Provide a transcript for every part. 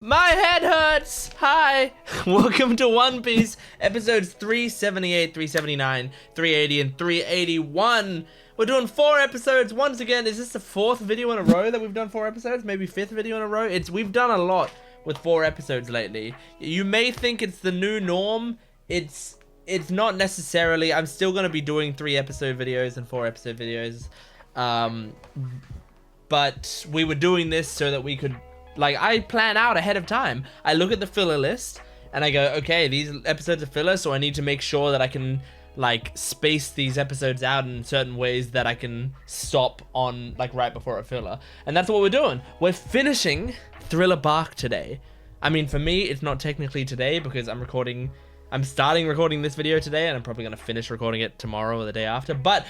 My head hurts! Hi! Welcome to One Piece, episodes 378, 379, 380, and 381. We're doing 4 episodes once again. Is this the 4th video in a row that we've done 4 episodes? Maybe 5th video in a row? We've done a lot with 4 episodes lately. You may think it's the new norm. It's not necessarily. I'm still going to be doing 3 episode videos and 4 episode videos. But we were doing this so that we could, like, I plan out ahead of time. I look at the filler list and I go, okay, these episodes are filler, so I need to make sure that I can, like, space these episodes out in certain ways that I can stop on, like, right before a filler. And that's what we're doing. We're finishing Thriller Bark today. I mean, for me, it's not technically today because I'm starting recording this video today and I'm probably going to finish recording it tomorrow or the day after. But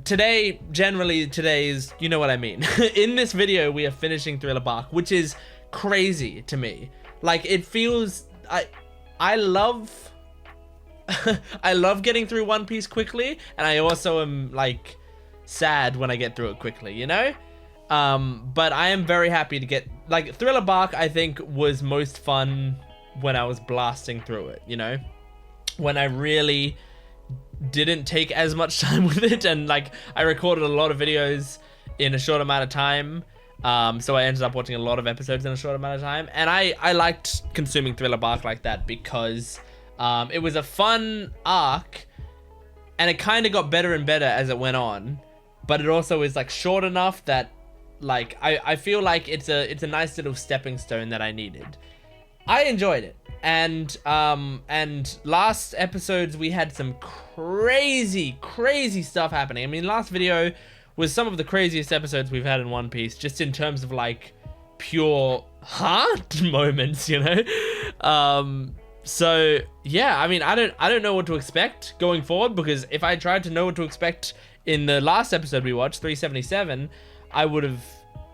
today is, you know what I mean. In this video, we are finishing Thriller Bark, which is crazy to me. Like, it feels, I love, I love getting through One Piece quickly, and I also am, like, sad when I get through it quickly, you know? But I am very happy to get, like, Thriller Bark, I think, was most fun when I was blasting through it, you know? When I really didn't take as much time with it, and, like, I recorded a lot of videos in a short amount of time, so I ended up watching a lot of episodes in a short amount of time, and I liked consuming Thriller Bark like that because it was a fun arc, and it kind of got better and better as it went on, but it also is, like, short enough that, like, I feel like it's a nice little stepping stone that I needed. I enjoyed it, and last episodes we had some crazy stuff happening. I mean, last video was some of the craziest episodes we've had in One Piece, just in terms of, like, pure heart moments, you know. So yeah, I mean, I don't know what to expect going forward, because if I tried to know what to expect in the last episode we watched, 377,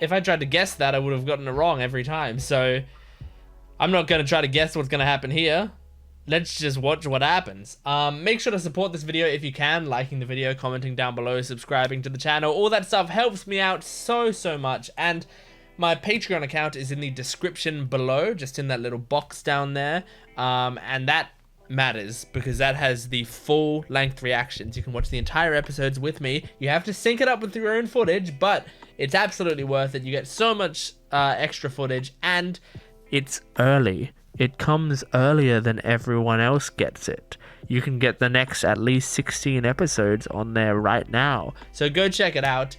if I tried to guess that, I would have gotten it wrong every time. So I'm not going to try to guess what's going to happen here. Let's just watch what happens. Make sure to support this video if you can, liking the video, commenting down below, subscribing to the channel. All that stuff helps me out so much. And my Patreon account is in the description below, just in that little box down there. And that matters because that has the full length reactions. You can watch the entire episodes with me. You have to sync it up with your own footage, but it's absolutely worth it. You get so much extra footage, and it's early. It comes earlier than everyone else gets it. You can get the next at least 16 episodes on there right now. So go check it out.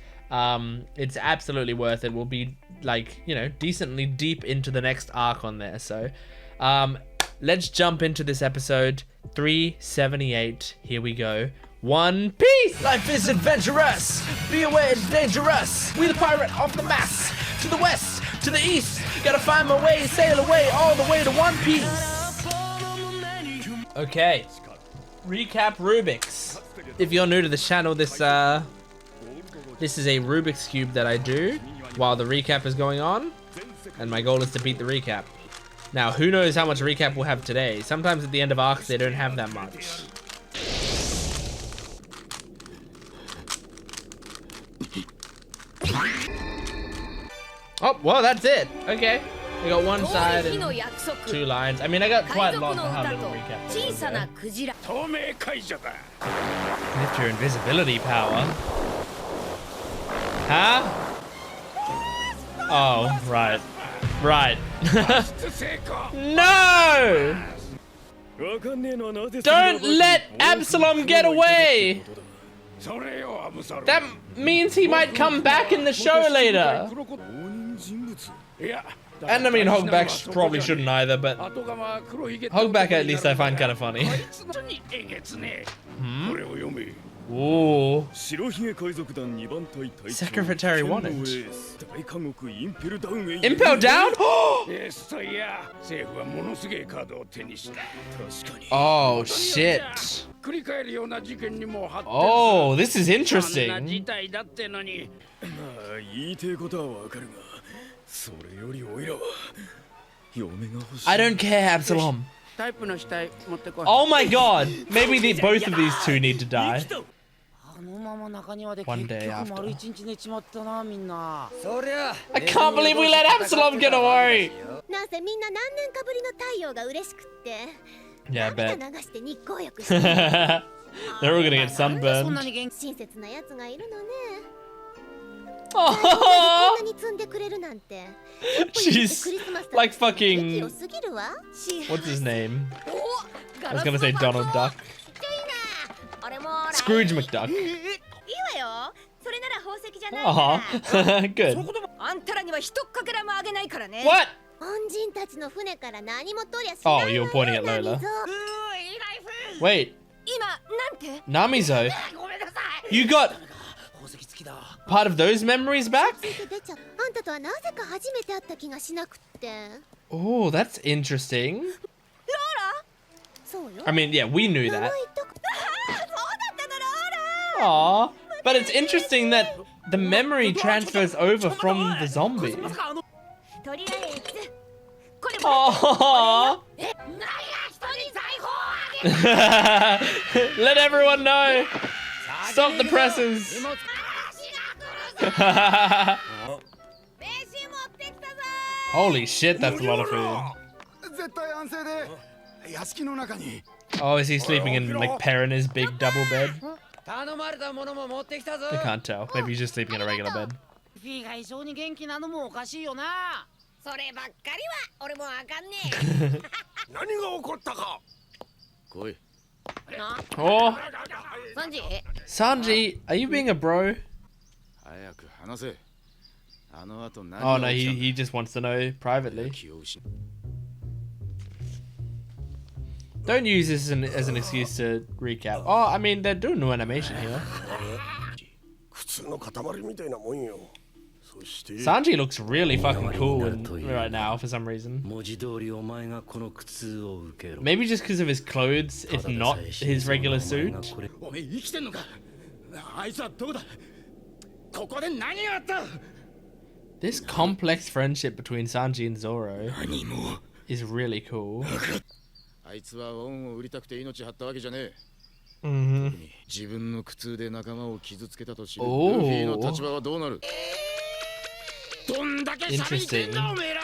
It's absolutely worth it. We'll be, like, you know, decently deep into the next arc on there. So let's jump into this episode 378. Here we go. One Piece! Life is adventurous! Be aware it's dangerous! We the pirate off the mass! To the west! To the east! Gotta find my way, sail away all the way to One Piece! Okay. Recap Rubik's. If you're new to the channel, this is a Rubik's Cube that I do while the recap is going on. And my goal is to beat the recap. Now, who knows how much recap we'll have today? Sometimes at the end of arcs, they don't have that much. Oh, well, that's it. Okay. I got one side and 2 lines. I mean, I got quite a lot for how little recap. Lift your invisibility power. Huh? Oh, right. Right. No! Don't let Absalom get away! That means he might come back in the show later. And I mean, Hogback probably shouldn't either, but Hogback at least I find kind of funny. Ooh. Secretary wanted. Impel down? Oh shit. Oh, this is interesting. I don't care, Absalom. Oh my god. Maybe both of these two need to die. One day after. 丸一日寝ちまったなみんな。 I can't believe we let Absalom get away! なんせみんな何年かぶりの太陽が嬉しくって。 Yeah, I bet. 涙流して日光浴して。 They're all gonna get そん sunburned. なに元気。親切なやつがいるのね。 Oh, こんなに積んでくれるなんて。 she's like fucking. すぎるわ。 What's his name? I was gonna say Donald Duck. 俺も Scrooge McDuck. いいわよ。それなら宝石じゃないから。 Aw, good. あんたらには一っかけらもあげないからね。 What? 恩人たちの船から何も取りゃしないわ Oh, よ。 you're pointing at Lola. ナミゾ Wait, 今なんて？ Namizo. You got part of those memories back? ついて出ちゃあんたとはなぜか初めて会った気がしなくって。 Oh, that's interesting. そうよ。 I mean, yeah, we knew 名前 that. 言っとく。そうだったのローラ。 Aw, but it's interesting that the memory transfers over from the zombie. とりあえずこれ Aw. 何が人に財宝をあげる。 Let everyone know. Stop the presses. 飯持ってきたぞ。 Holy shit, that's a lot of food. 絶対安静で屋敷の中に Oh, is he sleeping in like Perina's big double bed? 頼まれたものも持ってきたぞ。 I can't tell. Maybe he's just sleeping in a regular bed. フィが異常に元気なのもおかしいよな。そればっかりは俺もわかんねえ。何が起こったか来い Oh, サンジ、 Sanji, are you being a bro? 早く話せあの後何 Oh が no, 起きたんだ he just wants to know privately. 気を失 Don't use this as an excuse to recap. Oh, I mean, they're doing new animation here. 普通の塊みたいなもんよそして Sanji looks really fucking cool right now for some reason. 文字通りお前がこの苦痛を受けろ。 Maybe just because of his clothes, if not his regular suit. おめえ生きてんのかあいつはどこだここで何があった This complex friendship between Sanji and Zoro 何も is really cool. あいつは恩を売りたくて命張ったわけじゃねえ Mm-hmm. 自分の苦痛で仲間を傷つけたとしルフおーィの立場はどうなるどんだけ喋りてんだおめえら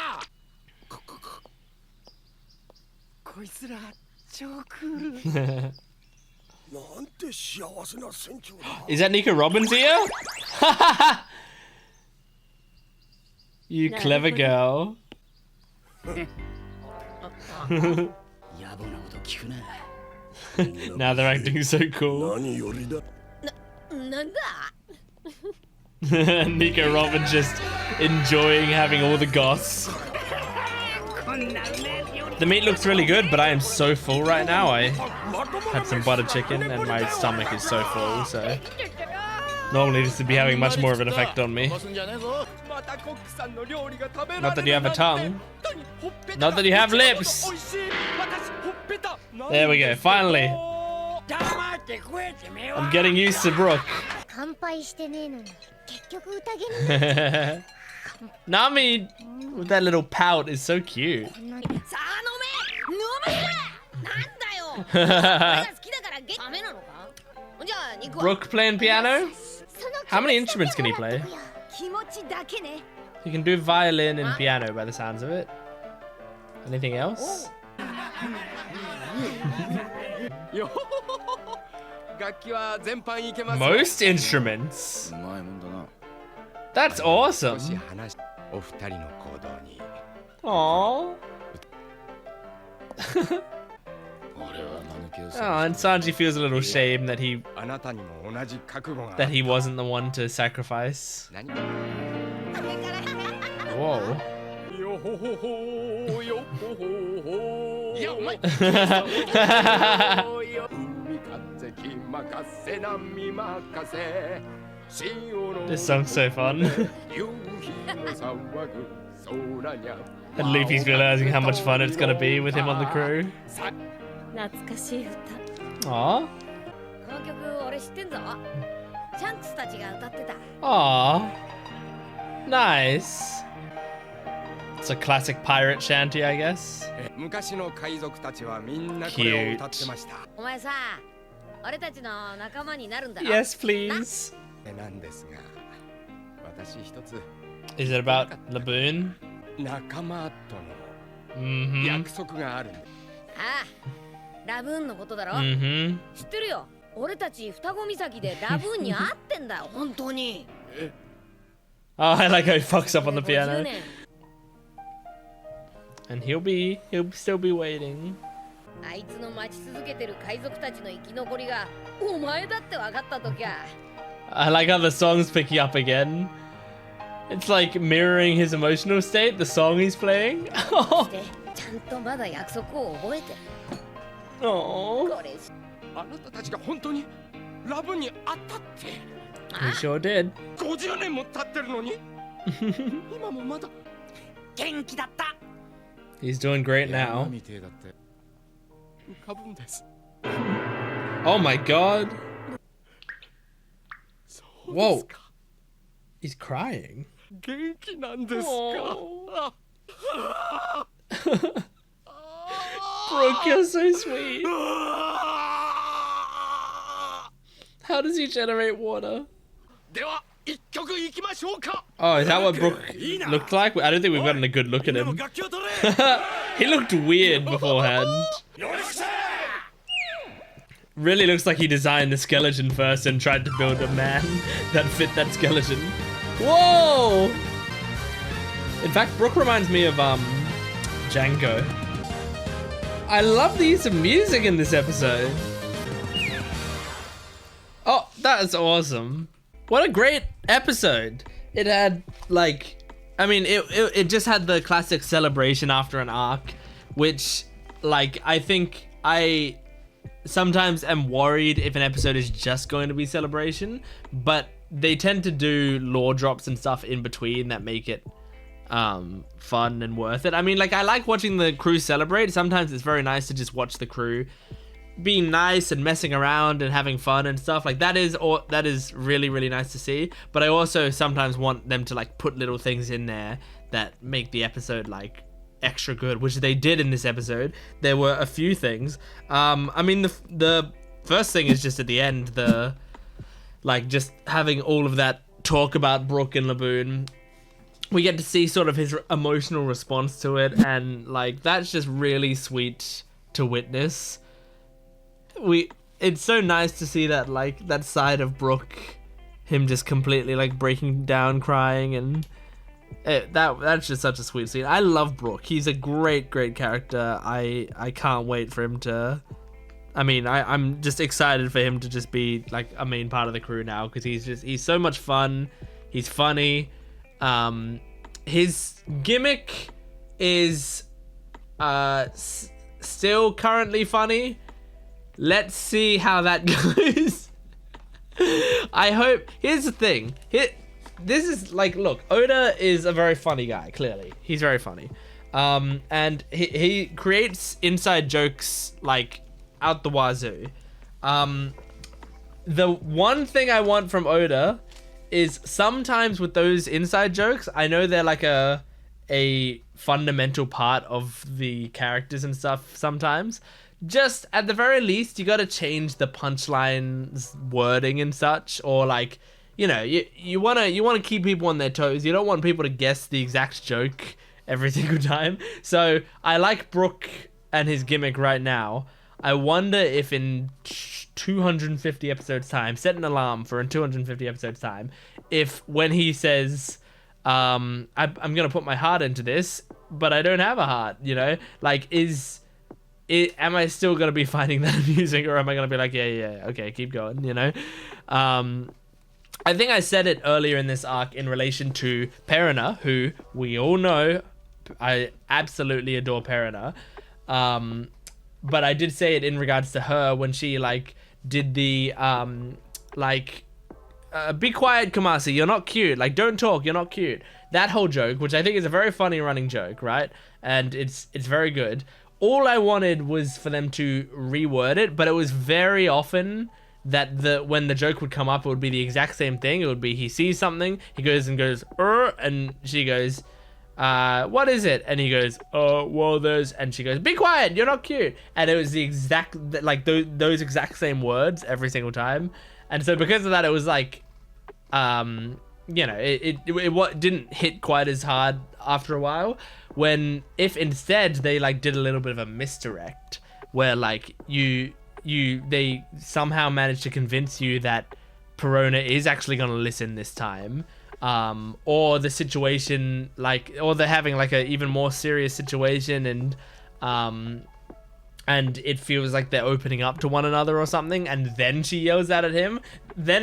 こいつら超クール。なんて幸せな船長だ Is that Nico Robbins here? You clever girl. 野暮なこと聞くな。 Now they're acting so cool. 何よりだなんだ。 Nico Robbins just enjoying having all the goss. The meat looks really good, but I am so full right now. I had some butter chicken and my stomach is so full, so normally this would be having much more of an effect on me. 飛ばすんじゃねえぞ Not that you have a tongue. Not that you have lips. There we go, finally. I'm getting used to Brook. 乾杯してねえのに結局宴に Nami with that little pout is so cute. さあ飲め飲むなんだよ。俺が好きだからダメなのか。じゃあ肉は Brook playing piano? その How many instruments can he play? 気持ちだけね。 He can do violin and piano by the sounds of it. Anything else? 楽器は全般いけます。 Most instruments? うまいもんだな That's 少し awesome. 話お二人の行動に Aww. 俺は間抜けを Oh, and Sanji feels a little shame that あなたにも同じ覚悟が he wasn't the one to sacrifice. 何 Whoa. よほほほよほほほいやお前海風き任せ波任せ This song's so fun. 夕日の騒ぐ空にゃ And Luffy's realizing how much fun it's gonna be with him on the crew. 懐かしい歌。 Aww. この曲俺知ってんぞ。シャンクスたちが歌ってた。 Aww. Nice. It's a classic pirate shanty, I guess. 昔の海賊たちはみんなこれを歌ってました。お前さ、俺たちの仲間になるんだろ Yes, please. なんですが、私一つ Is it about Laboon? 仲間との Mm-hmm. 約束があるんで。ああ、ラブーンのことだろ、 Mm-hmm. 知ってるよ。俺たち双子岬でラブーンに会ってんだよ、本当に。 Oh, I like how he fucks up on the 50 piano. 年 And he'll still be waiting. あいつの待ち続けてる海賊たちの生き残りがお前だって分かったときゃ。 I like how the song's picking up again. It's like mirroring his emotional state, the song he's playing. そしてちゃんとまだ約束を覚えてる。 Oh, これあなたたちが本当にラブに会ったって。 he sure did. 50年も経ってるのに今もまだ元気だった。 He's doing great 山 now. みてえだって浮かぶんです。 Oh my god. そうですか。 He's crying. 元気なんですか。 Oh. あ Brook, you're so sweet. How does he generate water? では一曲いきましょうか。 Oh, is that what Brook looked like? I don't think we've gotten a good look at him. 楽器を取れ He looked weird beforehand. Really looks like he designed the skeleton first and tried to build a man that fit that skeleton. Whoa! In fact, Brook reminds me of Django. I love the use of music in this episode. Oh, that is awesome. What a great episode. It had like, I mean, it just had the classic celebration after an arc, which like, I think I sometimes am worried if an episode is just going to be celebration, but they tend to do lore drops and stuff in between that make it fun and worth it. I mean, like, I like watching the crew celebrate. Sometimes it's very nice to just watch the crew being nice and messing around and having fun and stuff. Like, that is really, really nice to see. But I also sometimes want them to like put little things in there that make the episode like extra good, which they did in this episode. There were a few things. I mean, the first thing is just at the end, the like just having all of that talk about Brook and Laboon. We get to see sort of his emotional response to it, and like that's just really sweet to witness. It's so nice to see that, like, that side of Brook, him just completely like breaking down crying, and that's just such a sweet scene. I love Brook. He's a great character. I can't wait for him to, I mean, I'm just excited for him to just be like a main part of the crew now, because he's so much fun. He's funny. His gimmick is still currently funny. Let's see how that goes. I hope. Here's the thing. This is like, look, Oda is a very funny guy. Clearly, he's very funny, and he creates inside jokes like out the wazoo. The one thing I want from Oda is sometimes with those inside jokes, I know they're like a fundamental part of the characters and stuff sometimes. Just at the very least, you got to change the punchline's wording and such, or like, you know, you want to keep people on their toes. You don't want people to guess the exact joke every single time. So I like Brook and his gimmick right now. I wonder if in 250 episodes time, set an alarm for in 250 episodes time, if when he says, I'm gonna put my heart into this, but I don't have a heart, you know, like am I still gonna be finding that amusing, or am I gonna be like, yeah, okay, keep going, you know? I think I said it earlier in this arc in relation to Perina, who we all know I absolutely adore Perina. But I did say it in regards to her when she like did the be quiet, Kamasi, you're not cute. Like, don't talk, you're not cute. That whole joke, which I think is a very funny running joke, right? And it's very good. All I wanted was for them to reword it, but it was very often that when the joke would come up, it would be the exact same thing. It would be he sees something, he goes, and she goes, what is it? And he goes, oh, well, and she goes, be quiet, you're not cute. And it was the exact, like those exact same words every single time. And so because of that, it was like, you know, it didn't hit quite as hard after a while. When if instead they like did a little bit of a misdirect where like they somehow managed to convince you that Perona is actually going to listen this time, or the situation or they're having like a even more serious situation and it feels like they're opening up to one another or something, and then she yells out at him, then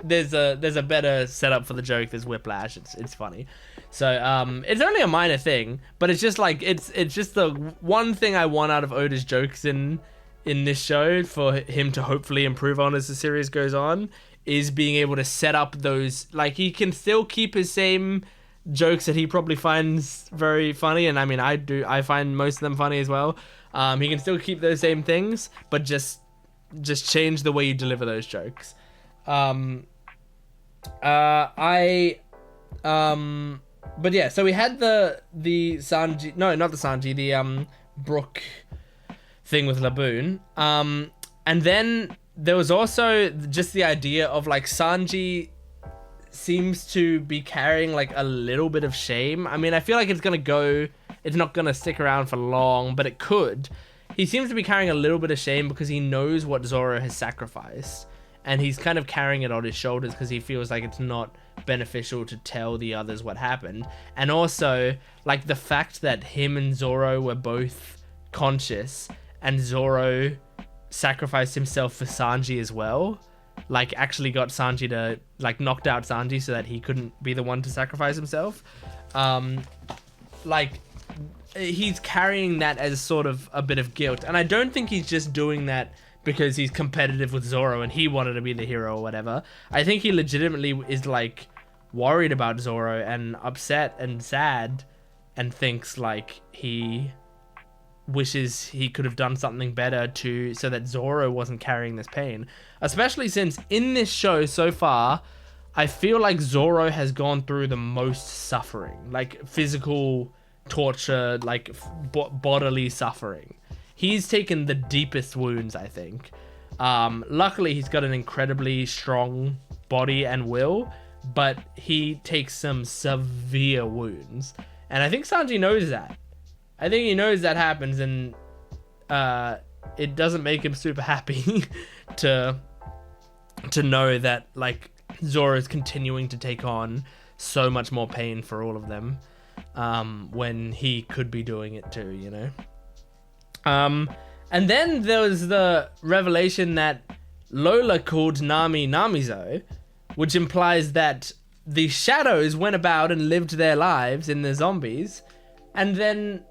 there's a better setup for the joke. There's whiplash. It's funny. So it's only a minor thing, but it's just like it's just the one thing I want out of Oda's jokes in this show for him to hopefully improve on as the series goes on, is being able to set up those, like, he can still keep his same jokes that he probably finds very funny, and I mean I find most of them funny as well. He can still keep those same things, but just change the way you deliver those jokes. But yeah, so we had the Sanji, no, not the Sanji, the Brook thing with Laboon. And then there was also just the idea of like Sanji seems to be carrying like a little bit of shame. I mean, I feel like it's not gonna stick around for long, but it could. He seems to be carrying a little bit of shame because he knows what Zoro has sacrificed, and he's kind of carrying it on his shoulders because he feels like it's not beneficial to tell the others what happened. And also like the fact that him and Zoro were both conscious, and Zoro sacrificed himself for Sanji as well, like actually got Sanji to like knocked out Sanji so that he couldn't be the one to sacrifice himself. Like he's carrying that as sort of a bit of guilt, and I don't think he's just doing that because he's competitive with Zoro and he wanted to be the hero or whatever. I think he legitimately is like worried about Zoro and upset and sad, and thinks like he wishes he could have done something better so that Zoro wasn't carrying this pain. Especially since in this show so far, I feel like Zoro has gone through the most suffering, like physical torture, like bodily suffering. He's taken the deepest wounds, I think. Luckily, he's got an incredibly strong body and will, but he takes some severe wounds. And I think Sanji knows that. I think he knows that happens, and it doesn't make him super happy to know that like Zoro is continuing to take on so much more pain for all of them, when he could be doing it too, you know? And then there was the revelation that Lola called Nami Namizo, which implies that the shadows went about and lived their lives in the zombies, and then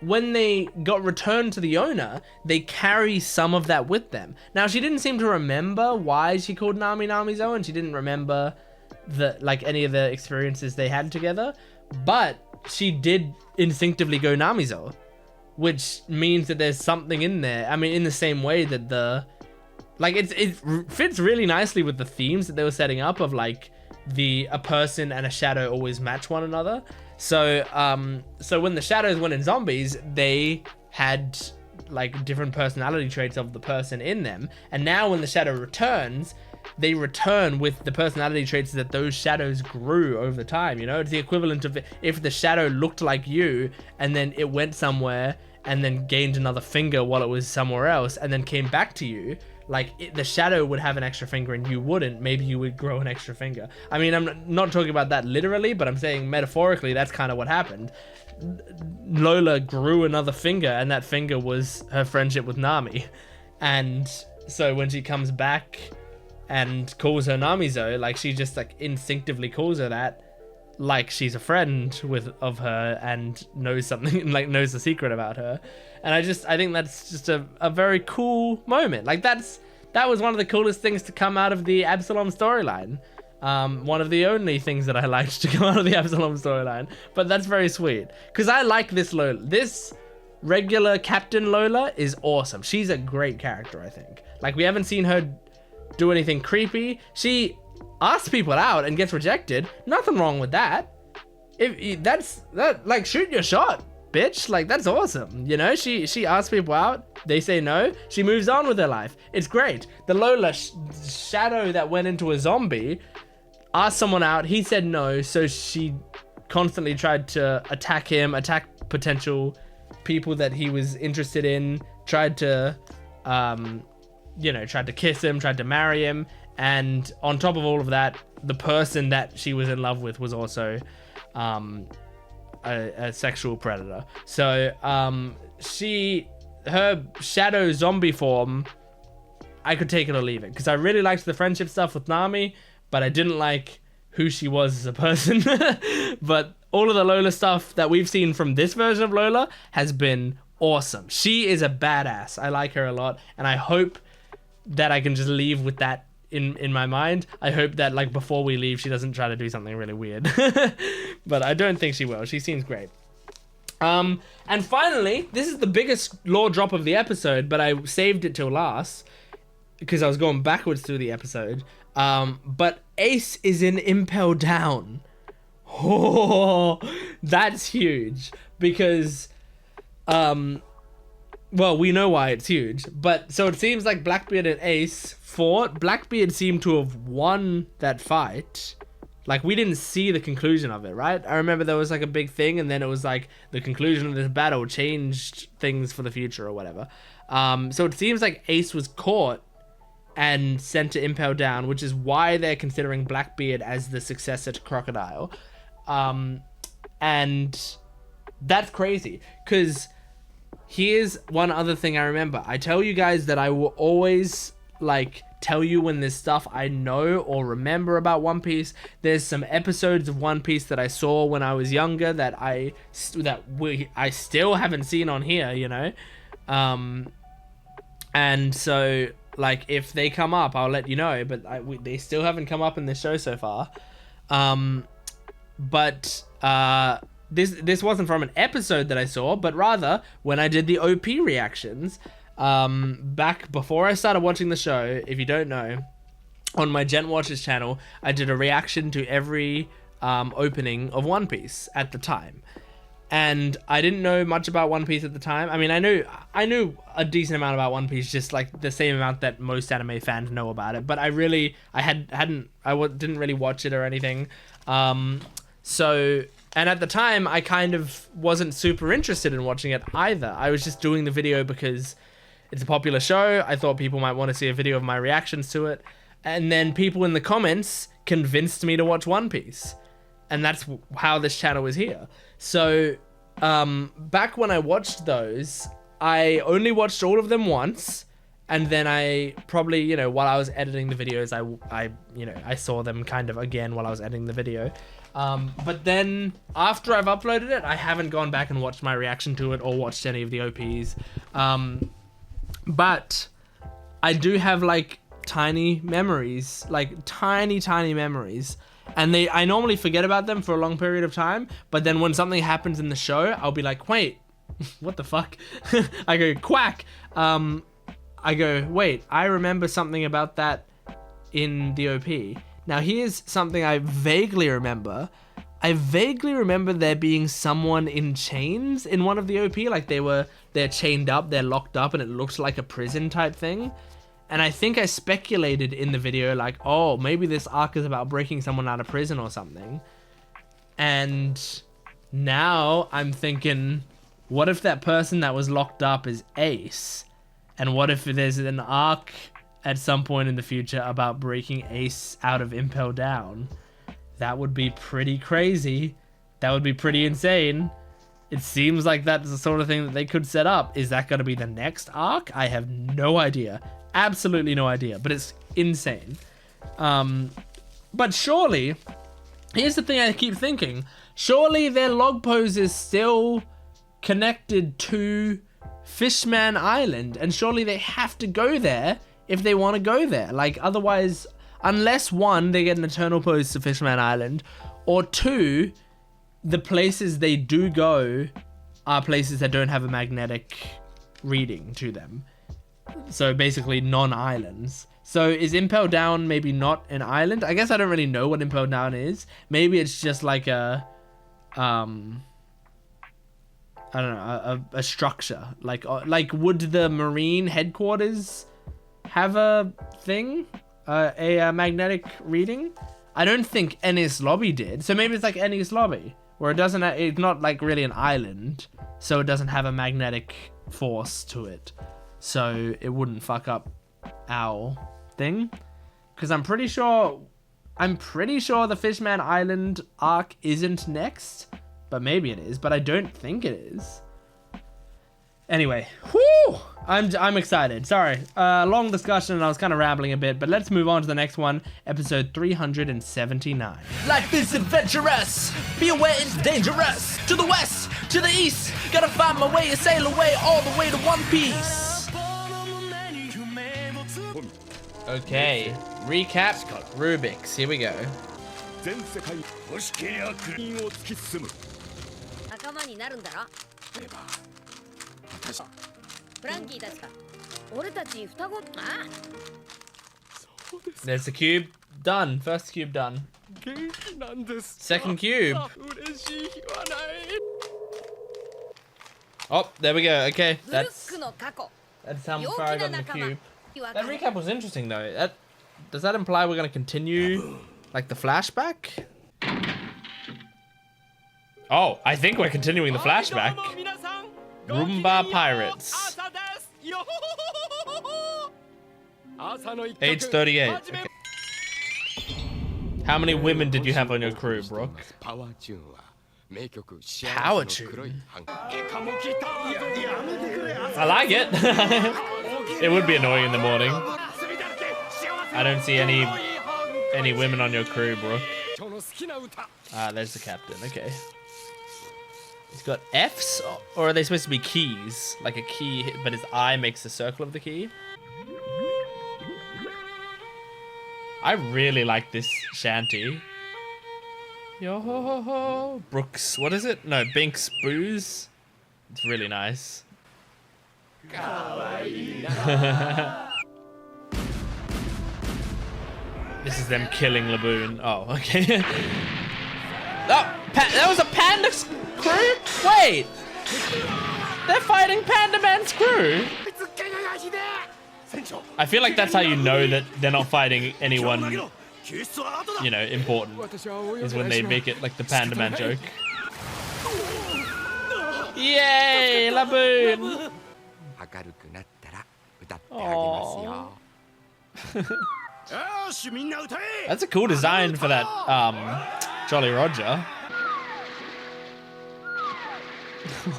when they got returned to the owner, they carry some of that with them. Now, she didn't seem to remember why she called Nami Namizo, and she didn't remember any of the experiences they had together, but she did instinctively go Namizo, which means that there's something in there. I mean, in the same way that it fits really nicely with the themes that they were setting up of like a person and a shadow always match one another. So when the shadows went in zombies, they had like different personality traits of the person in them, and now when the shadow returns, they return with the personality traits that those shadows grew over time. You know, it's the equivalent of if the shadow looked like you and then it went somewhere and then gained another finger while it was somewhere else and then came back to you. Like, the shadow would have an extra finger and you wouldn't. Maybe you would grow an extra finger. I mean, I'm not talking about that literally, but I'm saying metaphorically, that's kind of what happened. Lola grew another finger, and that finger was her friendship with Nami. And so when she comes back and calls her Namizo, like, she just, like, instinctively calls her that, like she's a friend of her and knows something, like knows the secret about her. And I think that's just a very cool moment. Like that was one of the coolest things to come out of the Absalom storyline. One of the only things that I liked to come out of the Absalom storyline. But that's very sweet, because I like this Lola. This regular Captain Lola is awesome. She's a great character, I think. Like, we haven't seen her do anything creepy. She asks people out and gets rejected. Nothing wrong with that. if that's that, like, shoot your shot, bitch. Like, that's awesome. You know, she asks people out, they say no, she moves on with her life. It's great. The Lola shadow that went into a zombie asked someone out, he said no, so she constantly tried to attack him, attack potential people that he was interested in, tried to tried to kiss him, tried to marry him, and on top of all of that, the person that she was in love with was also a sexual predator. So her shadow zombie form, I could take it or leave it, because I really liked the friendship stuff with Nami, but I didn't like who she was as a person. But all of the Lola stuff that we've seen from this version of Lola has been awesome. She is a badass. I like her a lot, and I hope that I can just leave with that in my mind. I hope that, like, before we leave, she doesn't try to do something really weird. But I don't think she will. She seems great. And finally, this is the biggest lore drop of the episode, but I saved it till last because I was going backwards through the episode. But Ace is in Impel Down. Oh, that's huge, because well, we know why it's huge, but so it seems like Blackbeard and Ace fought. Blackbeard seemed to have won that fight. Like, we didn't see the conclusion of it, right? I remember there was like a big thing, and then it was like the conclusion of this battle changed things for the future or whatever. So it seems like Ace was caught and sent to Impel Down, which is why they're considering Blackbeard as the successor to Crocodile. And that's crazy, because here's one other thing I remember. I tell you guys that I will always, like, tell you when there's stuff I know or remember about One Piece. There's some episodes of One Piece that I saw when I was younger that I still haven't seen on here, you know? And so, like, if they come up, I'll let you know, but they still haven't come up in the show so far. This wasn't from an episode that I saw, but rather when I did the OP reactions, back before I started watching the show. If you don't know, on my Gent Watches channel, I did a reaction to every opening of One Piece at the time. And I didn't know much about One Piece at the time. I mean, I knew a decent amount about One Piece, just like the same amount that most anime fans know about it. But I didn't really watch it or anything. And at the time, I kind of wasn't super interested in watching it either. I was just doing the video because it's a popular show. I thought people might want to see a video of my reactions to it. And then people in the comments convinced me to watch One Piece. And that's how this channel is here. So, back when I watched those, I only watched all of them once. And then I probably, while I was editing the videos, I saw them kind of again while I was editing the video. But then after I've uploaded it, I haven't gone back and watched my reaction to it or watched any of the OPs. But I do have, like, tiny memories, like tiny memories. And I normally forget about them for a long period of time. But then when something happens in the show, I'll be like, wait, what the fuck? I go, quack. I go, wait, I remember something about that in the OP. Now, here's something I vaguely remember. I vaguely remember there being someone in chains in one of the OP. Like, they're chained up, they're locked up, and it looked like a prison type thing. And I think I speculated in the video, like, oh, maybe this arc is about breaking someone out of prison or something. And now I'm thinking, what if that person that was locked up is Ace? And what if there's an arc at some point in the future about breaking Ace out of Impel Down? That would be pretty crazy. That would be pretty insane. It seems like that's the sort of thing that they could set up. Is that going to be the next arc? I have no idea. Absolutely no idea. But it's insane. But surely, here's the thing I keep thinking. Surely their log pose is still connected to Fishman Island. And surely they have to go there if they want to go there. Like, otherwise, unless one, they get an eternal pose to Fishman Island, or two, the places they do go are places that don't have a magnetic reading to them. So basically non-islands. So is Impel Down maybe not an island? I guess I don't really know what Impel Down is. Maybe it's just like a I don't know, a structure. Like would the Marine headquarters have a thing? A magnetic reading? I don't think Ennis Lobby did. So maybe it's like Ennis Lobby, where it doesn't, it's not like really an island, so it doesn't have a magnetic force to it. So it wouldn't fuck up our thing. Because I'm pretty sure the Fishman Island arc isn't next. But maybe it is, but I don't think it is. Anyway, whoo! I'm excited. Sorry, long discussion and I was kind of rambling a bit, but let's move on to the next one, episode 379. Life is adventurous, be aware it's dangerous. To the west, to the east, gotta find my way and sail away all the way to One Piece. Okay, recap Rubik's. Here we go. 全世界欲しけりゃ国を突き進む仲間になるんだろ。エヴァ私フランキーたちか。俺たち双子。あ There's the cube. Done. First cube done. 元気なんです Second cube. 嬉しい日はない Oh, there we go. Okay, ブルッ that's クの過去。 how far I got in the cube. わ That recap was interesting though. Does that imply we're gonna continue like the flashback? Oh, I think we're continuing the flashback. どうも皆さん Roomba Pirates. 朝ですよ朝の一曲 Age 38. 始め Okay. How many women did you have on your crew, Brook? パワーチューンは名曲 Power tune. 黒い半結果も来た I like it. It would be annoying in the morning. I don't see any women on your crew, Brook. 今日の好きな歌 Ah, there's the captain. Okay. He's got Fs, or are they supposed to be keys? Like a key, but his eye makes the circle of the key. I really like this shanty. Yo ho ho ho. Brooks, what is it? No, Binks Booze. It's really nice. This is them killing Laboon. Oh, okay. Oh, that was a Panda crew? Wait! They're fighting Panda Man's crew? I feel like that's how you know that they're not fighting anyone, you know, important. Is when they make it like the Panda Man joke. Yay, Laboon! 明るくなったら歌ってあげますよ よしみんな歌え That's a cool design for that, Jolly Roger.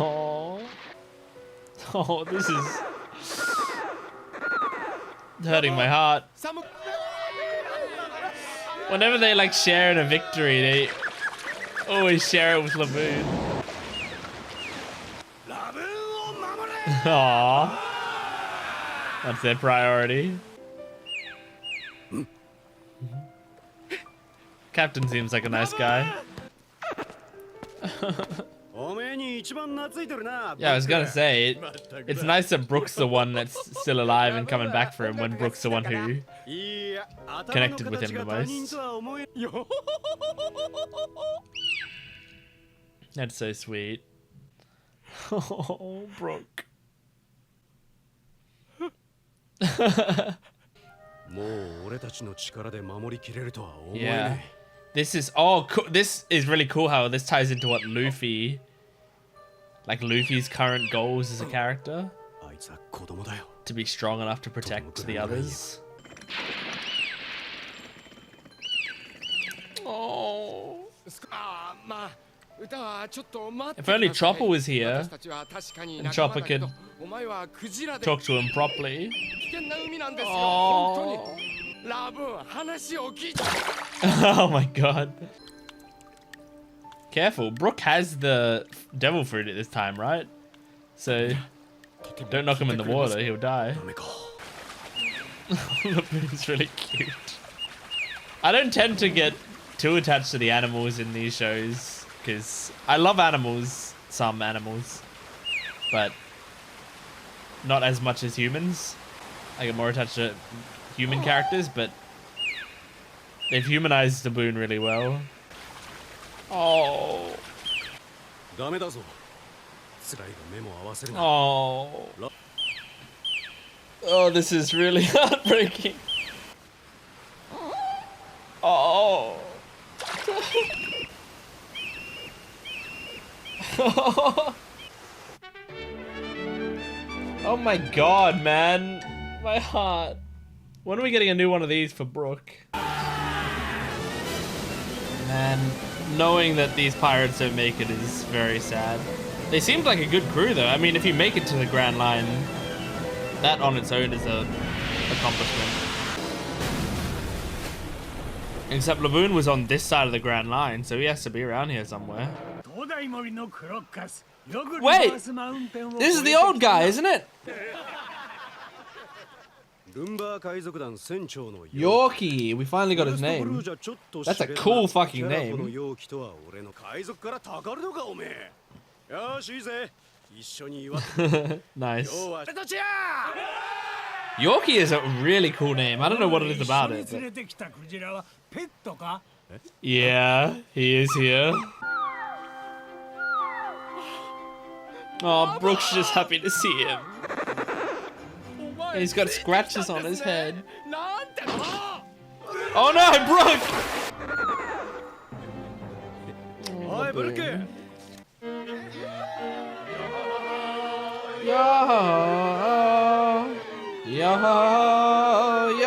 Oh, oh, this is hurting my heart. Whenever they like share in a victory, they always share it with Laboon. ラブーンを守れ Aww, that's their priority. Captain seems like a nice guy. おめえに一番懐いてるな Yeah, I was gonna say, it's nice that Brook's the one that's still alive and coming back for him when Brook's the one who いや connected with him the 頭の形が他人 most. とは思え That's so sweet. Oh, Brook. もう俺たちの力で守りきれるとは思え Yeah. ない This is this is really cool how this ties into what Luffy, like Luffy's current goals as a character, あいつは子供だよ to be strong enough to protect the others. Oh. あーまあ歌はちょっと待って If only ください Chopper was here 私たちは確かに and 仲間 Chopper だけど could お前はクジラで talk to him properly. 危険な海なんですよ Oh. 本当にラブーン話を聞いて Oh my god. Careful, Brook has the devil fruit at this time, right? So don't knock him in the water, he'll die. ダメか It's really cute. I don't tend to get too attached to the animals in these shows because I love animals, some animals, but not as much as humans. I get more attached to human characters, but they've humanized the Boon really well. Oh, ダメだぞ辛いが目も合わせるな Oh. Oh, this is really heartbreaking. Oh. Oh my god, man. My heart. When are we getting a new one of these for Brook? Man, knowing that these pirates don't make it is very sad. They seemed like a good crew though. I mean, if you make it to the Grand Line, that on its own is a accomplishment. Except Laboon was on this side of the Grand Line, so he has to be around here somewhere. Wait! This is the old guy, isn't it? ルンバー海賊団船長の Yorkie, we finally got his name. That's a cool fucking name. 容器とは俺の海賊からたかるのかおめえよしいいぜ一緒に祝って Nice. 今日は俺たちや Yorkie is a really cool name. I don't know what it is about it. But... Yeah, he is here. Oh, Brook's just happy to see him. He's got scratches on his head. Oh no, Brook! おいブルック Yo, yo, yo.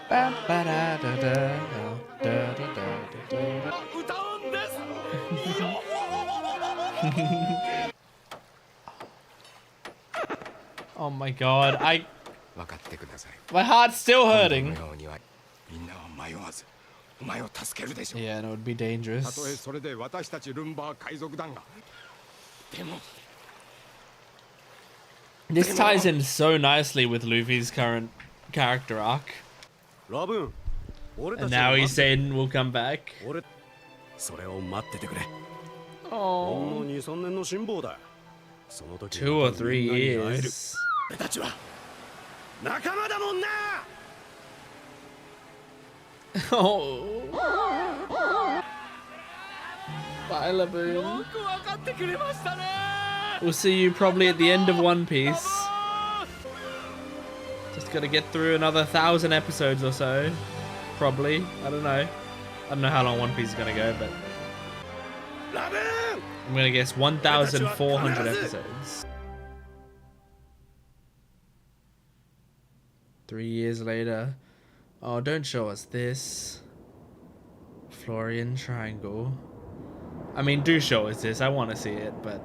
Ba, ba, da, da, da, da, da, da, da, da. Oh my god, 分かってください my heart's still こ hurting. のようにはみんなは迷わずお前を助けるでしょう Yeah, no, it'd be たとえ dangerous. それで私たちルンバー海賊団がでも This ties in so nicely with Luffy's current character arc. ラブーン俺た And ちは now 待 he's って saying we'll come back. 俺それを待っててくれ Oh. もう 2,3 年の辛抱だその時 2 or またみ 3んなに会える years. 俺たちは仲間だもんな Oh. Bye, Laboon. よく分かってくれましたね We'll see you probably at the end of One Piece. Just gotta get through another 1,000 episodes or so. Probably. I don't know. I don't know how long One Piece is gonna go, but ラブーン I'm gonna guess 1,400 episodes. 3 years later. Oh, don't show us this. Florian Triangle. I mean, do show us this. I want to see it, but...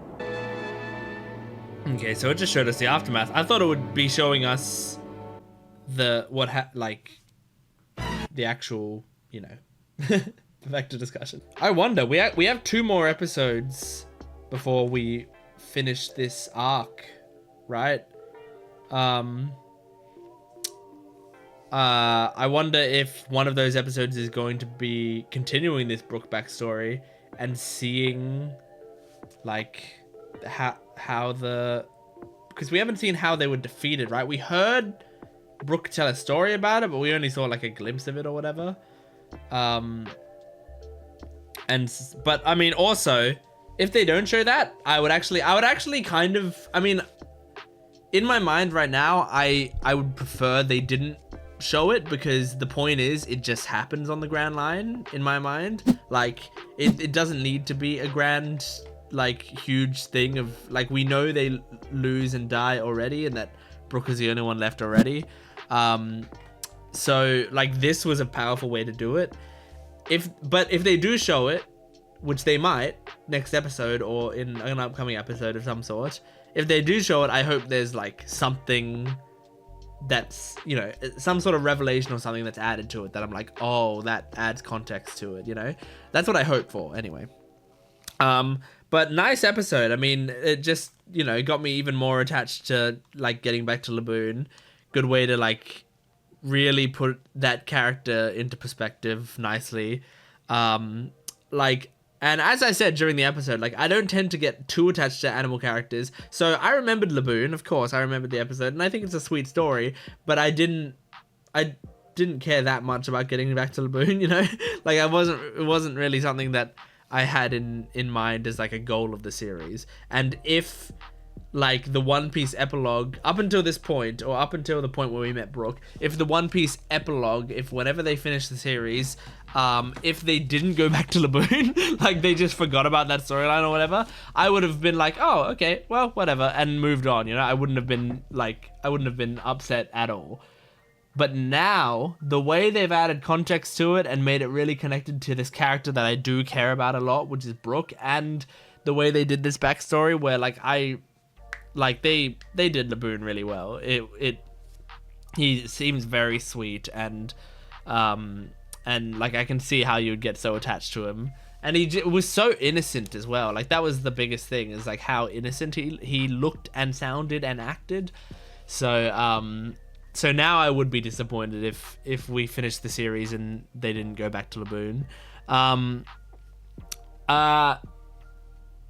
Okay, so it just showed us the aftermath. I thought it would be showing us the... the actual, you know... Perfected discussion. I wonder, we have 2 more episodes before we finish this arc, right? I wonder if one of those episodes is going to be continuing this Brook backstory and seeing, like, how the... Because we haven't seen how they were defeated, right? We heard Brook tell a story about it, but we only saw, like, a glimpse of it or whatever. But, I mean, also, if they don't show that, I would actually kind of... I mean, in my mind right now, I would prefer they didn't show it, because the point is it just happens on the Grand Line in my mind. Like it doesn't need to be a grand, like, huge thing of, like, we know they lose and die already and that Brook is the only one left already. So, like, this was a powerful way to do it. But if they do show it, which they might next episode or in an upcoming episode of some sort, if they do show it, I hope there's, like, something that's, you know, some sort of revelation or something that's added to it that I'm like, oh, that adds context to it, you know? That's what I hope for, anyway. But nice episode. I mean, it just, you know, got me even more attached to, like, getting back to Laboon. Good way to, like, really put that character into perspective nicely. Like, and as I said during the episode, like, I don't tend to get too attached to animal characters. So I remembered Laboon, of course. I remembered the episode, and I think it's a sweet story. But I didn't didn't care that much about getting back to Laboon, you know? Like it wasn't really something that I had in mind as like a goal of the series. And if like the One Piece epilogue up until this point, or up until the point where we met Brook, if the One Piece epilogue, if whenever they finish the series, if they didn't go back to Laboon, like they just forgot about that storyline or whatever, I would have been like, oh, okay, well, whatever, and moved on, you know? I wouldn't have been upset at all. But now, the way they've added context to it and made it really connected to this character that I do care about a lot, which is Brook, and the way they did this backstory where they did Laboon really well. He seems very sweet, and like I can see how you'd get so attached to him. And he was so innocent as well. Like that was the biggest thing, is like how innocent he looked and sounded and acted. So now I would be disappointed if we finished the series and they didn't go back to Laboon.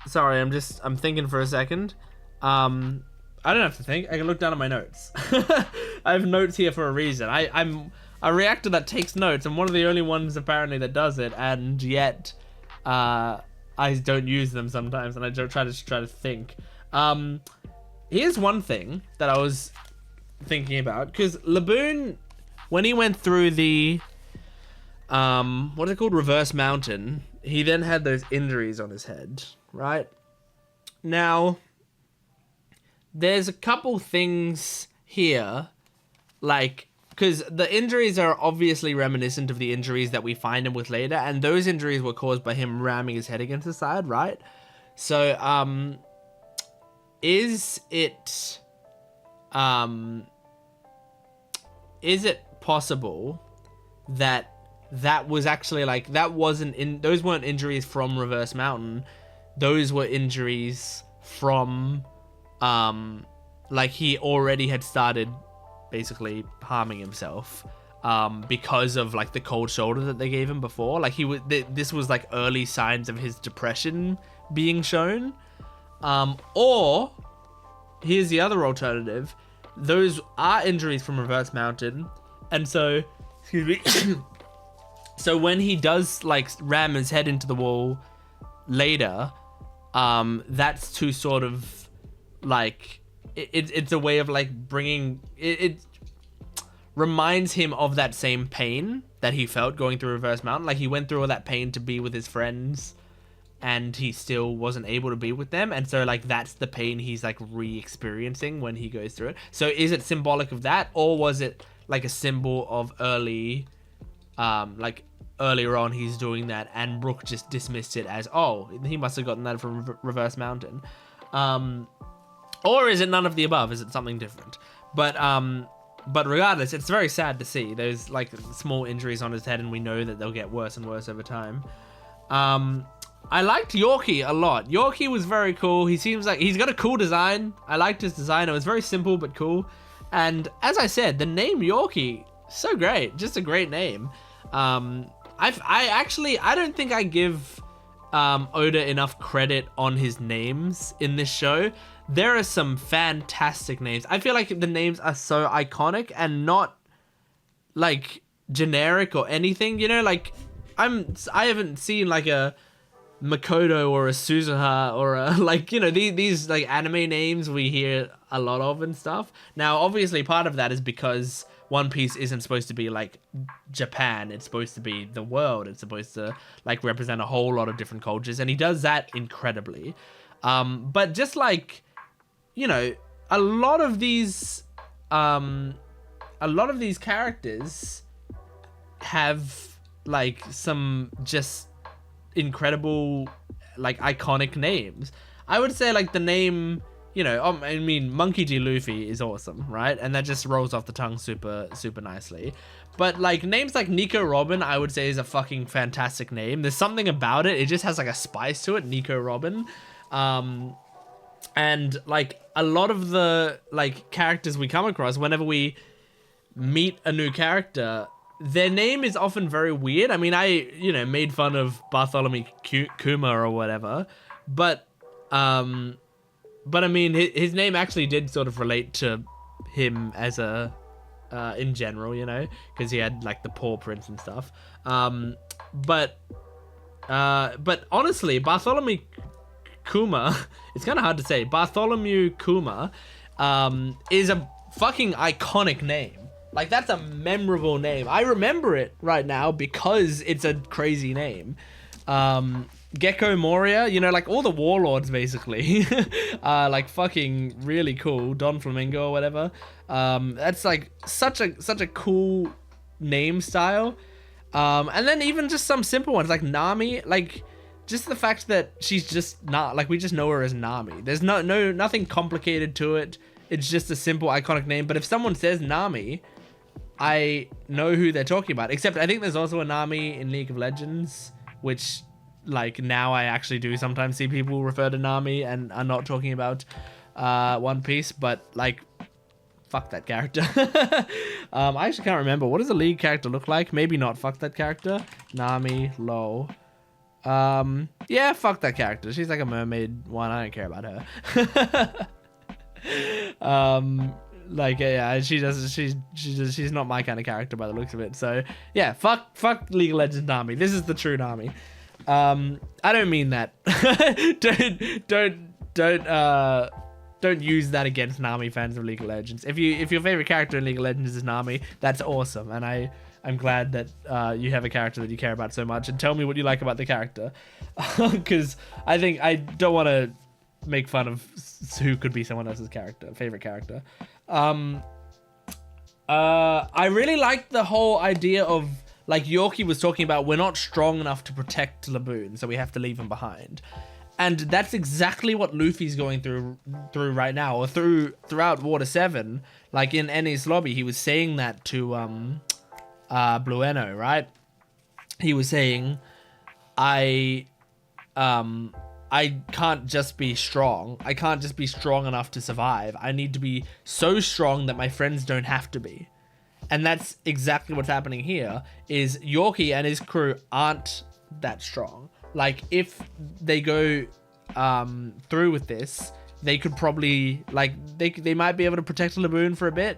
Sorry, I'm thinking for a second. I don't have to think. I can look down at my notes. I have notes here for a reason. I'm a reactor that takes notes. I'm one of the only ones apparently that does it, and yet I don't use them sometimes, and I don't try to think. Here's one thing that I was thinking about, because Laboon, when he went through the what is it called, Reverse Mountain, he then had those injuries on his head, right? Now there's a couple things here, like, because the injuries are obviously reminiscent of the injuries that we find him with later, and those injuries were caused by him ramming his head against the side, right? So is it possible that was actually like, that wasn't in, those weren't injuries from Reverse Mountain, those were injuries from like he already had started basically harming himself because of like the cold shoulder that they gave him before? Like this was like early signs of his depression being shown, or here's the other alternative, those are injuries from Reverse Mountain, and so, excuse me, so when he does like ram his head into the wall later, that's to sort of like, it's a way of like bringing, it reminds him of that same pain that he felt going through Reverse Mountain. Like he went through all that pain to be with his friends, and he still wasn't able to be with them, and so like that's the pain he's like re-experiencing when he goes through it. So is it symbolic of that, or was it like a symbol of earlier on he's doing that and Brook just dismissed it as, oh, he must have gotten that from Reverse Mountain? Or is it none of the above? Is it something different? But regardless, it's very sad to see those like small injuries on his head, and we know that they'll get worse and worse over time. I liked Yorkie a lot. Yorkie was very cool. He seems like he's got a cool design. I liked his design. It was very simple but cool. And as I said, the name Yorkie, so great. Just a great name. I don't think I give Oda enough credit on his names in this show. There are some fantastic names. I feel like the names are so iconic and not like generic or anything, you know, like I haven't seen like a Makoto or a Suzuha or a, like, you know, these like anime names we hear a lot of and stuff. Now, obviously part of that is because One Piece isn't supposed to be like Japan. It's supposed to be the world. It's supposed to like represent a whole lot of different cultures, and he does that incredibly. But just like, you know, a lot of these characters have like some just incredible, like iconic names. I would say like the name, you know, I mean, Monkey D. Luffy is awesome, right? And that just rolls off the tongue super, super nicely. But like names like Nico Robin, I would say is a fucking fantastic name. There's something about it. It just has like a spice to it, Nico Robin. And like a lot of the like characters we come across, whenever we meet a new character, their name is often very weird. I mean, I, you know, made fun of Bartholomew Kuma or whatever, but I mean, his name actually did sort of relate to him as a in general, you know, because he had like the paw prints and stuff. But honestly, Bartholomew Kuma, it's kind of hard to say. Bartholomew Kuma is a fucking iconic name. Like, that's a memorable name. I remember it right now because it's a crazy name. Gecko Moria, you know, like all the warlords basically are like fucking really cool. Don Flamingo or whatever. That's like such a cool name style. And then even just some simple ones like Nami, like just the fact that she's just not like, we just know her as Nami. There's nothing complicated to it. It's just a simple iconic name. But if someone says Nami, I know who they're talking about. Except I think there's also a Nami in League of Legends, which like now I actually do sometimes see people refer to Nami and are not talking about One Piece, but like fuck that character. I actually can't remember. What does a League character look like? Maybe not fuck that character. Nami, lol. Yeah, fuck that character. She's like a mermaid one. I don't care about her. Like, yeah, she's not my kind of character by the looks of it. So yeah, fuck League of Legends Nami. This is the true Nami. I don't mean that. Don't use that against Nami fans of League of Legends. If your favorite character in League of Legends is Nami, that's awesome, and I'm glad that you have a character that you care about so much. And tell me what you like about the character, because I think I don't want to make fun of who could be someone else's favorite character. I really like the whole idea of, like Yorkie was talking about, we're not strong enough to protect Laboon, so we have to leave him behind. And that's exactly what Luffy's going through right now, or throughout Water 7. Like in Enies lobby, he was saying that to Blueno, right? He was saying, I can't just be strong. I can't just be strong enough to survive. I need to be so strong that my friends don't have to be. And that's exactly what's happening here, is Yorkie and his crew aren't that strong. Like, if they go through with this, they could probably, like, they might be able to protect Laboon for a bit,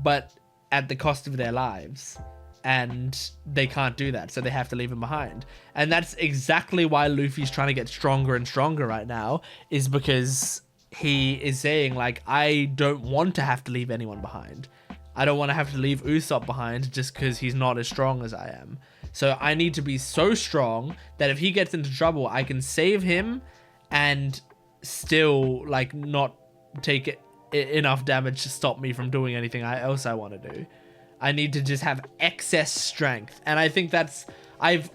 but at the cost of their lives. And they can't do that, so they have to leave him behind. And that's exactly why Luffy's trying to get stronger and stronger right now, is because he is saying, like, I don't want to have to leave anyone behind. I don't want to have to leave Usopp behind just because he's not as strong as I am. So I need to be so strong that if he gets into trouble, I can save him and still, like, not take enough damage to stop me from doing anything else I want to do. I need to just have excess strength. And I think that's, I've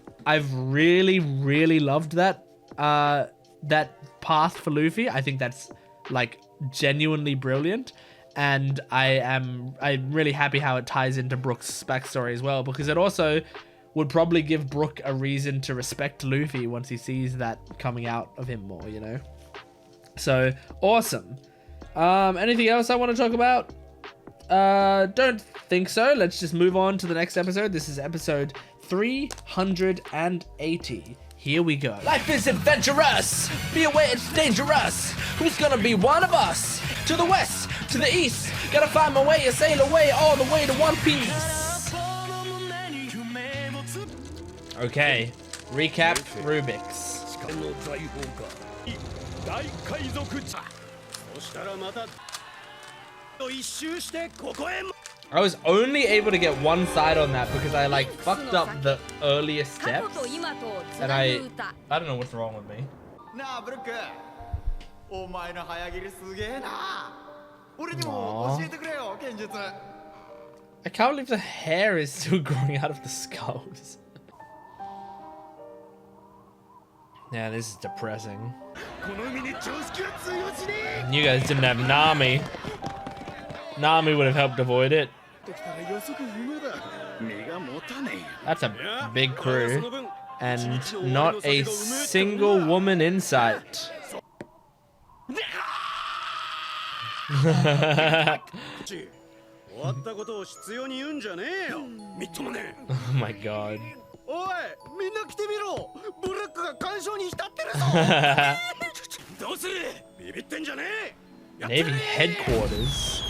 really, really loved that path for Luffy. I think that's, like, genuinely brilliant. And I'm really happy how it ties into Brook's backstory as well, because it also would probably give Brook a reason to respect Luffy once he sees that coming out of him more, you know? So, awesome. Anything else I want to talk about? Don't think so. Let's just move on to the next episode. This is episode 380. Here we go. Life is adventurous. Be aware it's dangerous. Who's gonna be one of us? To the west, to the east. Gotta find my way and sail away all the way to One Piece. Okay. Recap Rubik's. I was only able to get one side on that because I, like, fucked up the earlier steps. And I don't know what's wrong with me. Nah, Brook. I can't believe the hair is still growing out of the skulls. Yeah, this is depressing. You guys didn't have Nami. Nami would have helped avoid it. That's a big crew. And not a single woman in sight. Oh my god. Navy headquarters?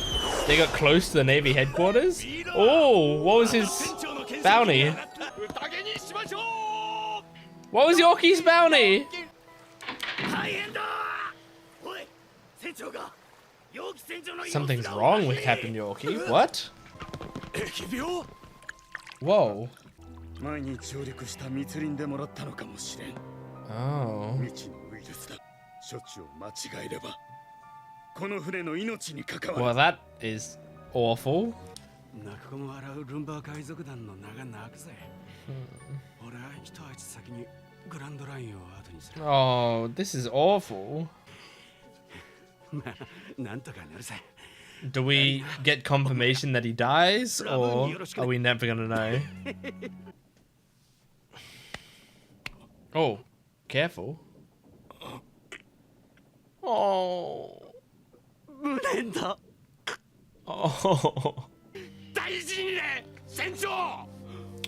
They got close to the Navy headquarters? Oh, what was his bounty? What was Yorkie's bounty? Something's wrong with Captain Yorkie. What? Whoa. 前に上陸した密林でもらったのかもしれん。 Oh. 未知のウイルスだ。処置を間違えればこの船の命に関わ Well, る。 that is awful. 泣く子も笑うルンバー海賊団の名が泣くぜ。俺は一足先にグランドラインを後にする。 Oh, this is awful. なんとかなるさ。 Do we get confirmation that he dies, or are we never gonna know? Oh, careful. Oh. 無念だ。 Oh. 大事にね、船長。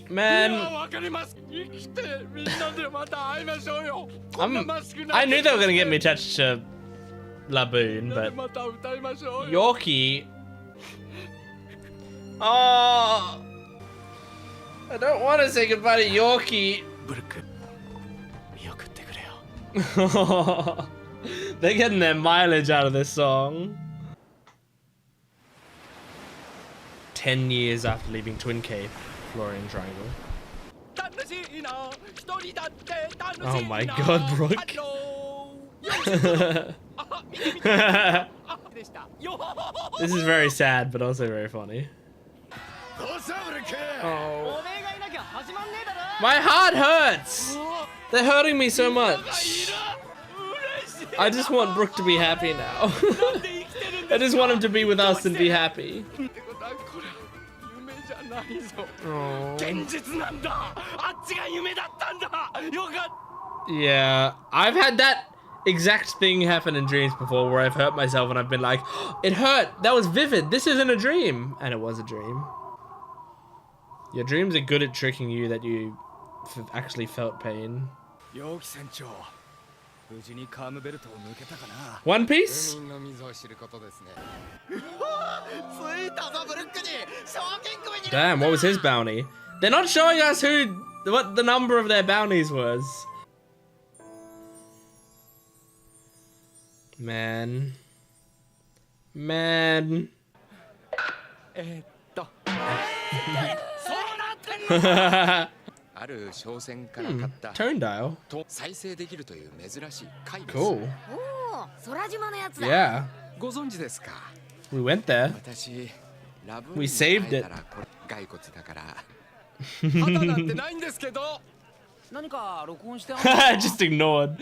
Man, わかります。生きてみんなでまた会いましょうよ。 I knew they were gonna get me attached to Laboon, but また歌いましょうよ。 Yorkie. Oh, I don't want to say goodbye to Yorkie. ブルック、見送ってくれよ。 They're getting their mileage out of this song. 10 years after leaving Twin Cave, Florian Triangle. Oh my god, Brook. This is very sad, but also very funny. Oh. My heart hurts! They're hurting me so much. I just want Brook to be happy now. I just want him to be with us and be happy. Oh. Yeah, I've had that exact thing happen in dreams before where I've hurt myself and I've been like, oh, it hurt, that was vivid, this isn't a dream. And it was a dream. Your dreams are good at tricking you that you actually felt pain. One Piece? Damn, what was his bounty? They're not showing us what the number of their bounties was. Man. Man. Tone dial. Cool. Yeah. We went there. We saved it. Just ignored.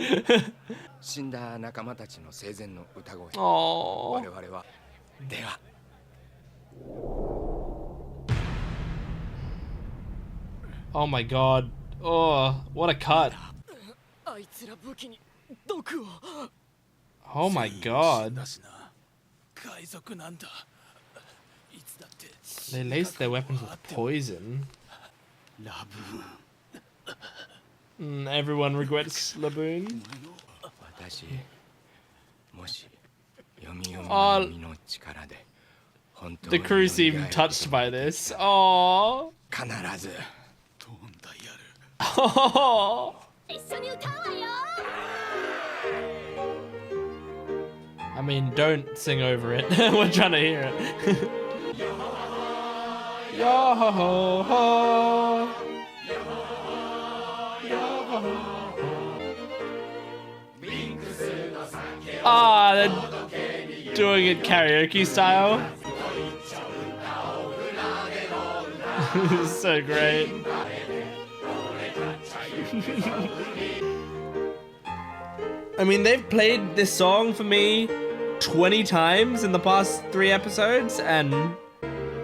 Oh. Oh my god. Oh, what a cut. Oh my god. They laced their weapons with poison. Everyone regrets Laboon. Oh, the crew seem touched by this. Oh. Oh. I mean, don't sing over it. We're trying to hear it. Yo ho ho ho. Ah, they're doing it karaoke style. This is so great. I mean, they've played this song for me 20 times in the past 3 episodes, and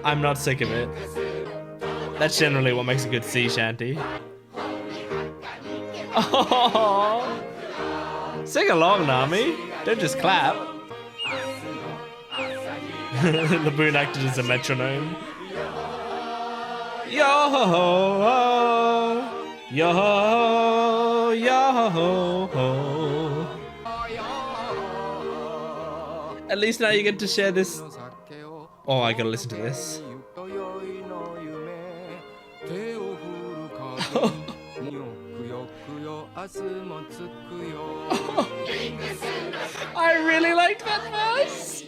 I'm not sick of it. That's generally what makes a good sea shanty. Oh, sing along, Nami. Don't just clap. Laboon acted as a metronome. Yo ho ho, yo ho, yo ho ho. At least now you get to share this. Oh, I gotta listen to this. I really liked that verse.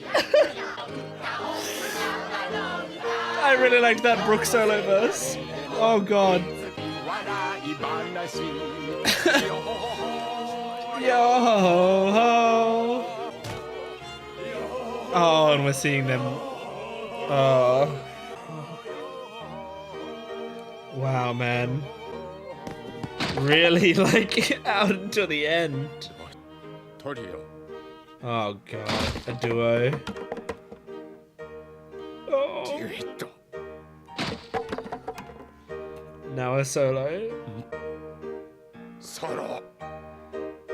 I really liked that Brook solo verse. Oh god. Yo ho ho. Oh, and we're seeing them. Oh. Wow, man. Really, like, out until the end. Oh god, a duo. Oh. Now a solo.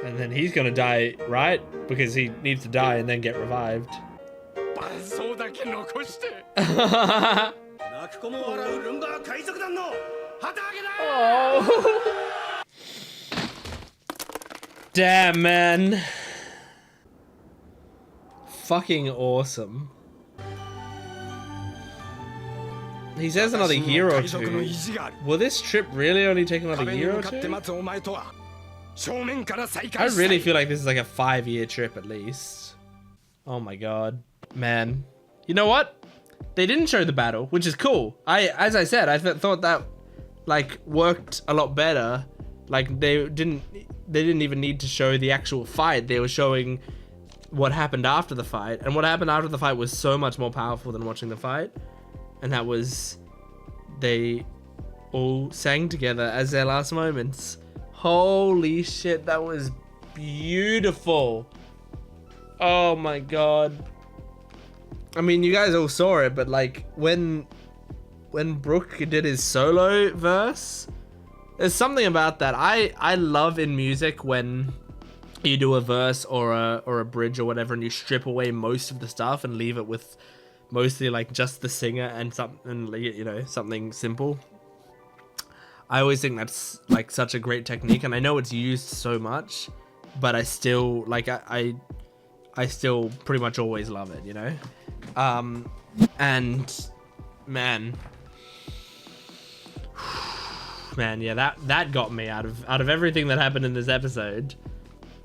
And then he's gonna die, right? Because he needs to die and then get revived. Oh. Damn, man. Fucking awesome. He says another year or two. Will this trip really only take another year or two? I really feel like this is like a 5-year trip at least. Oh my god. Man. You know what? They didn't show the battle, which is cool. As I said, I thought that like worked a lot better. Like they didn't even need to show the actual fight. They were showing what happened after the fight, and what happened after the fight was so much more powerful than watching the fight. And that was they all sang together as their last moments. Holy shit, that was beautiful. Oh my god. I mean, you guys all saw it, but like when Brook did his solo verse, there's something about that. I love in music when you do a verse or a bridge or whatever, and you strip away most of the stuff and leave it with mostly like just the singer and something, you know, something simple. I always think that's like such a great technique, and I know it's used so much, but I still like I still pretty much always love it, you know. And man, yeah, that got me out of everything that happened in this episode.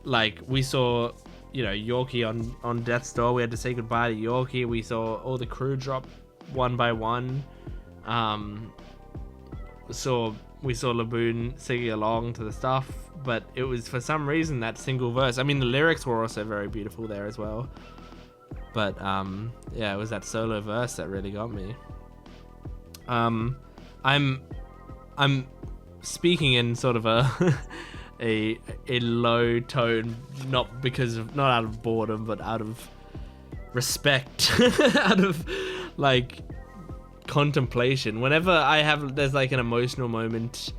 Like, we saw, you know, Yorkie on death's door. We had to say goodbye to Yorkie. We saw all the crew drop one by one. We saw Laboon singing along to the stuff, but it was for some reason that single verse. I mean, the lyrics were also very beautiful there as well, but yeah, it was that solo verse that really got me. I'm speaking in sort of a a low tone, not out of boredom, but out of respect, out of like contemplation. Whenever there's like an emotional moment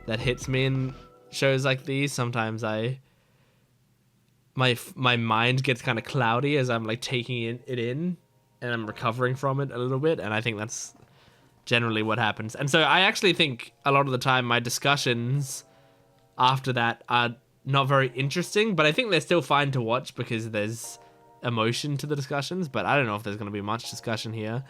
that hits me in shows like these, sometimes my mind gets kind of cloudy as I'm like taking it in, and I'm recovering from it a little bit, and I think that's generally what happens. And so I actually think a lot of the time my discussions after that are not very interesting, but I think they're still fine to watch because there's emotion to the discussions. But I don't know if there's going to be much discussion here.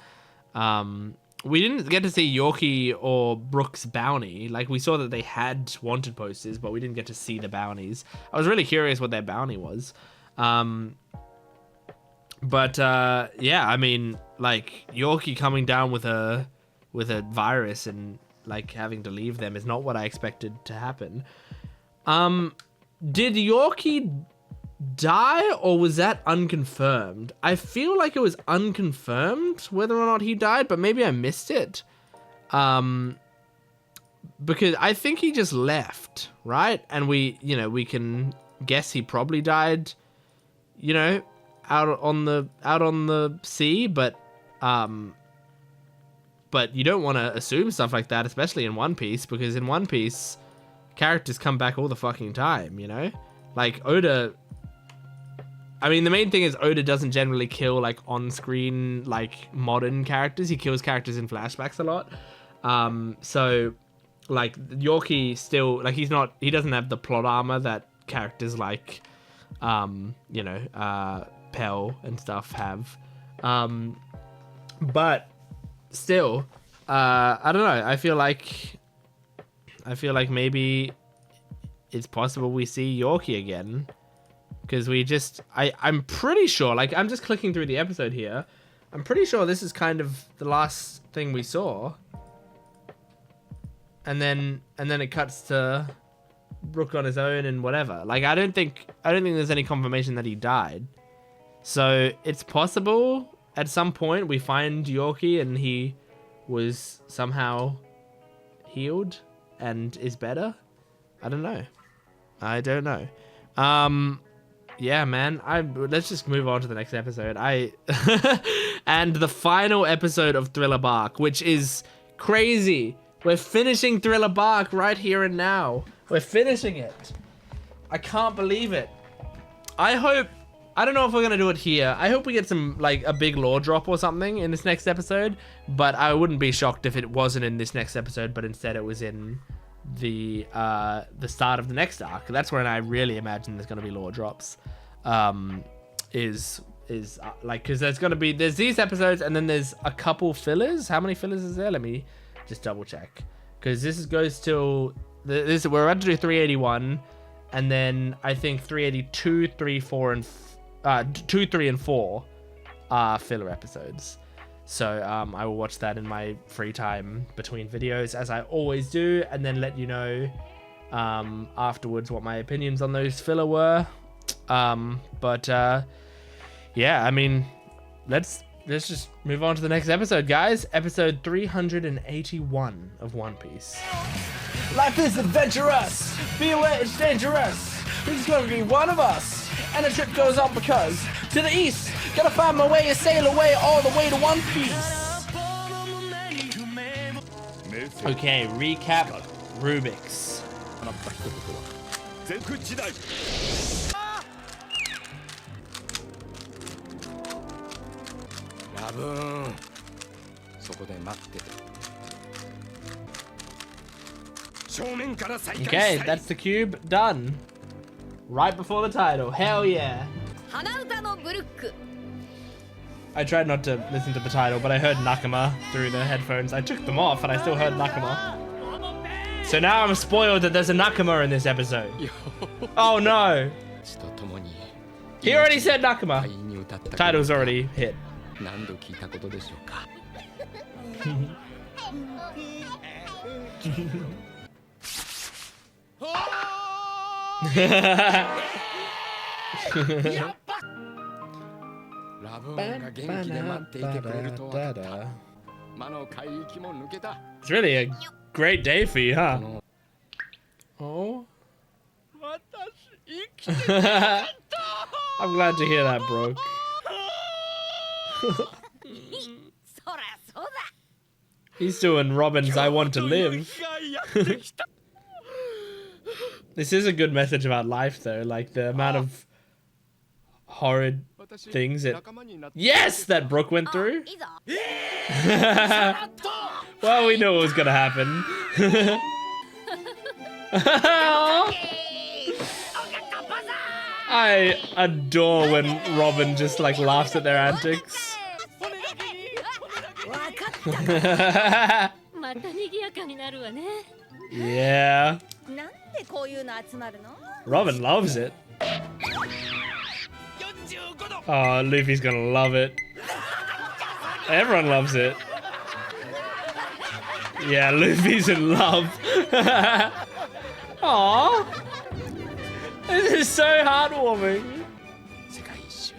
We didn't get to see Yorkie or Brook's bounty. Like, we saw that they had wanted posters, but we didn't get to see the bounties. I was really curious what their bounty was. But yeah, I mean, like, Yorkie coming down with a virus and like having to leave them is not what I expected to happen. Did Yorkie die, or was that unconfirmed? I feel like it was unconfirmed whether or not he died, but maybe I missed it. Because I think he just left, right? And we can guess he probably died, you know, out on the sea, but you don't want to assume stuff like that, especially in One Piece, because in One Piece, characters come back all the fucking time, you know? Like, Oda... I mean, the main thing is Oda doesn't generally kill, like, on-screen, like, modern characters. He kills characters in flashbacks a lot. So, like, Yorkie still... Like, he doesn't have the plot armor that characters like, you know, Pell and stuff have. But... Still, I don't know. I feel like I feel like maybe it's possible we see Yorkie again. Because I'm pretty sure, like, I'm just clicking through the episode here. I'm pretty sure this is kind of the last thing we saw. And then it cuts to Brook on his own and whatever. Like, I don't think there's any confirmation that he died. So it's possible at some point we find Yorkie and he was somehow healed and is better. I don't know. Yeah, man. Let's just move on to the next episode. And the final episode of Thriller Bark, which is crazy. We're finishing Thriller Bark right here and now. We're finishing it. I can't believe it. I don't know if we're gonna do it here. I hope we get some, like, a big lore drop or something in this next episode. But I wouldn't be shocked if it wasn't in this next episode, but instead it was in the start of the next arc. That's when I really imagine there's gonna be lore drops. Is like, because there's these episodes and then there's a couple fillers. How many fillers is there? Let me just double check, because this goes till we're about to do 381, and then I think 382, 3, 4, and 2, 3, and 4 are filler episodes. So I will watch that in my free time between videos, as I always do, and then let you know afterwards what my opinions on those filler were. Yeah, I mean, let's just move on to the next episode, guys. Episode 381 of One Piece. Life is adventurous. Be aware it's dangerous. Who's gonna be one of us? And the trip goes on because to the east, gotta find my way and sail away all the way to One Piece. Okay, recap Rubik's. 全空時代 ラブーンそこで待ってて Okay, that's the cube done. Right before the title. Hell yeah. 花歌のブルック I tried not to listen to the title, but I heard Nakama through the headphones. I took them off and I still heard Nakama. So now I'm spoiled that there's a Nakama in this episode. Oh no. He already said Nakama. Title's already hit. 何度聞いたことでしょうか ラブーンが元気で待っていてくれると分かった魔の海域も抜けた It's really a great day for you, huh? Oh. I'm glad to hear that, Brook. そらそうだ He's doing Robin's I Want to Live. This is a good message about life, though. Like, the amount of horrid things that Brook went through. いざ Well, we knew it was gonna happen. I adore when Robin just, like, laughs at their antics. わかったまた賑やかになるわね Yeah. なんでこういうの集まるの Robin loves it. Oh, Luffy's gonna love it. Everyone loves it. Yeah, Luffy's in love. Aww. This is so heartwarming. 世界一周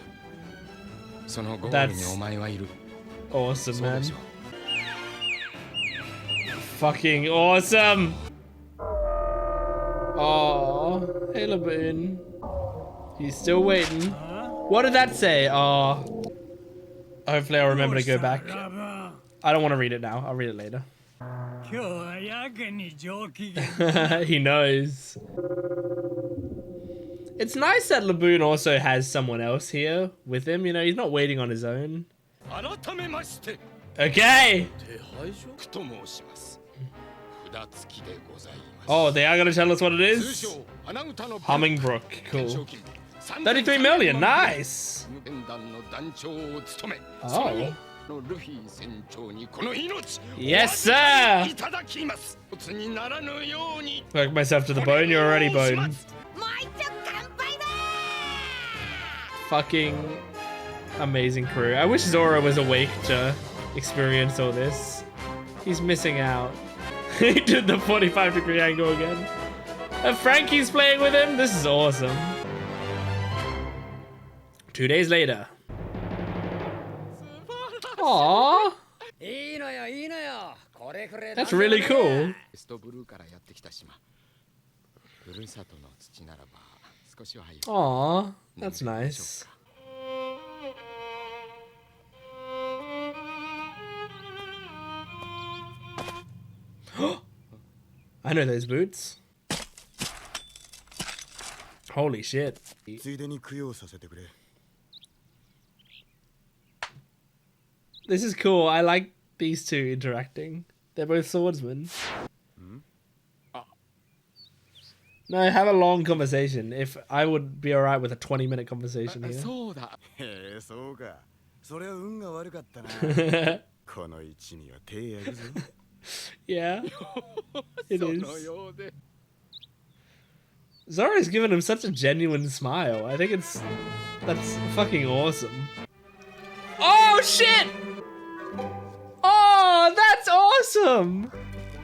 そのゴールにお前はいる Awesome, そうで man. しょ Fucking awesome. Oh, hey, Laboon. He's still waiting. What did that say? Oh. Hopefully I'll remember to go back. I don't want to read it now. I'll read it later. 今日はやけに上機嫌 He knows. It's nice that Laboon also has someone else here with him. You know, he's not waiting on his own. 改めまして Okay. 手配書と申します札付きでございます Oh, they are going to tell us what it 通 is? 称花歌の Humming Brook. 懸賞 Cool. 金 33 million. Nice. 無限団の団長を務め Oh. その後のルフィ船長にこの命 Yes, sir. いただきます。一つにならぬように。 Work myself to the bone. You're already bone. もう一丁乾杯だ Fucking amazing crew. I wish Zora was awake to experience all this. He's missing out. He did the 45-degree angle again. And Frankie's playing with him. This is awesome. 2 days later. Aww. いいのよいいのよこれくれ That's really cool. エストブルーからやってきた島。ふるさとの土ならば少しは早い。 Aww. That's nice. I know those boots. Holy shit. ついでに供養させてくれ。 This is cool. I like these two interacting. They're both swordsmen. No, have a long conversation. If I would be alright with a 20-minute conversation here. そうだ。へえ、そうか。それは運が悪かったな。この位置には手やるぞ。Yeah, it そ is. のようで。 Zora's given him such a genuine smile. I think that's fucking awesome. Oh shit! Oh, that's awesome!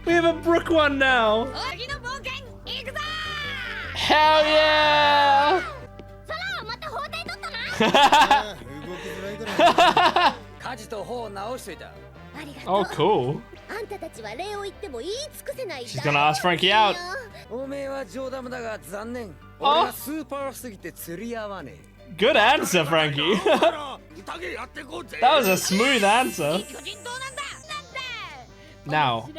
We have a Brook one now. 次の冒険行くぞ Hell yeah! そらまた包帯取ったな動きづらいから。舵と砲を直しといたありがとう Oh, cool. あんたたちは礼を言っても言い尽くせない She's gonna ask Frankie out. おめえは冗談だが残念俺がスーパーすぎて釣り合わねえ Good answer, Frankie. That was a smooth answer. 巨人島なんだ Now,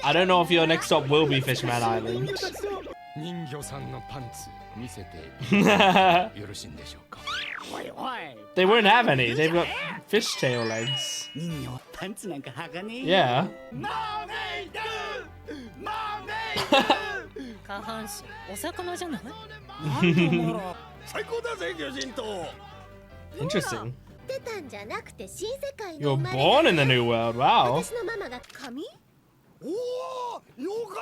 I don't know if your next stop will be Fishman Island. 人魚さんのパンツ見せてよろしいんでしょうか。 They won't have any. They've got fishtail legs. 人魚パンツなんか履かねえ Yeah. 下半身お魚じゃない？最高だぜ魚人島。 Interesting. 出たんじゃなくて新世界 You're の生まれ born in the new world. Wow. 私のママが神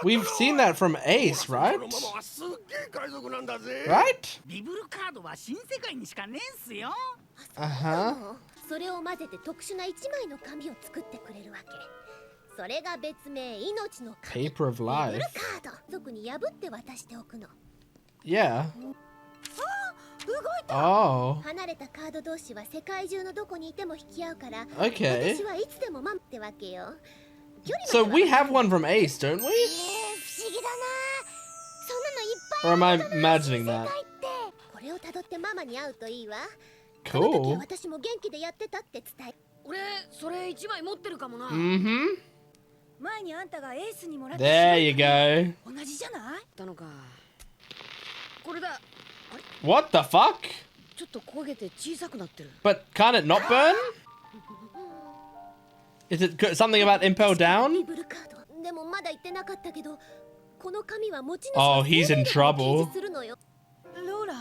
We've seen that from Ace, right? すっげえ海賊なんだぜ。 Right? ビブルカードは新世界にしかねえんすよ Uh-huh. それを混ぜて特殊な一枚の紙を作ってくれるわけそれが別名命の紙 Paper of ビブ life. ルカード特に破って渡しておくの Yeah. 動いた Oh. 離れたカード同士は世界中のどこにいても引き合うから Okay. 私はいつでもマンってわけよ So we have one from Ace, don't we? 不思議だなそんなのいっぱい Or am I imagining that? これをたどってママに会うといいわ Cool. 私も元気でやってたって伝え俺それ一枚持ってるかもな Mm-hmm. 前にあんたがエースにもらった There you go. 同じじゃないたのかこれだ What the fuck? ちょっと焦げて小さくなってる But can't it not burn? Is it something about impel ビ down? ブルカードでもまだ言ってなかったけどこの紙は持ち主 Oh, が he's in 生命力を trouble. 維持するのよローラ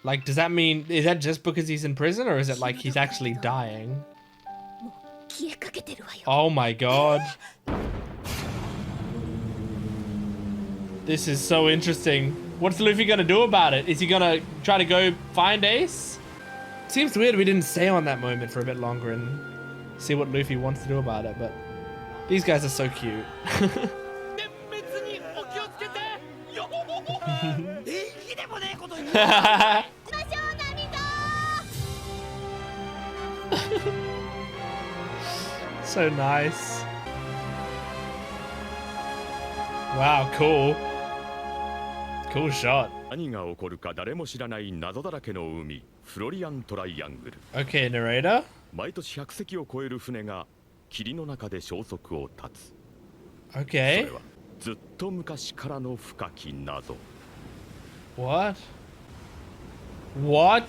Like, does that mean, is that just because he's in prison or is it like he's actually dying? 消えかけてるわよ Oh my god. This is so interesting. What's Luffy gonna do about it? Is he gonna try to go find Ace? Seems weird we didn't stay on that moment for a bit longer and see what Luffy wants to do about it, but these guys are so cute. いいでもねえこと言う So nice. Wow, cool. Cool shot. 何が起こるか誰も知らない謎だらけの海、フロリアントライアングル。 Okay, narrator. 毎年100隻を超える船が霧の中で消息を絶つ。そ Okay. れはずっと昔からの深き謎。 What? What?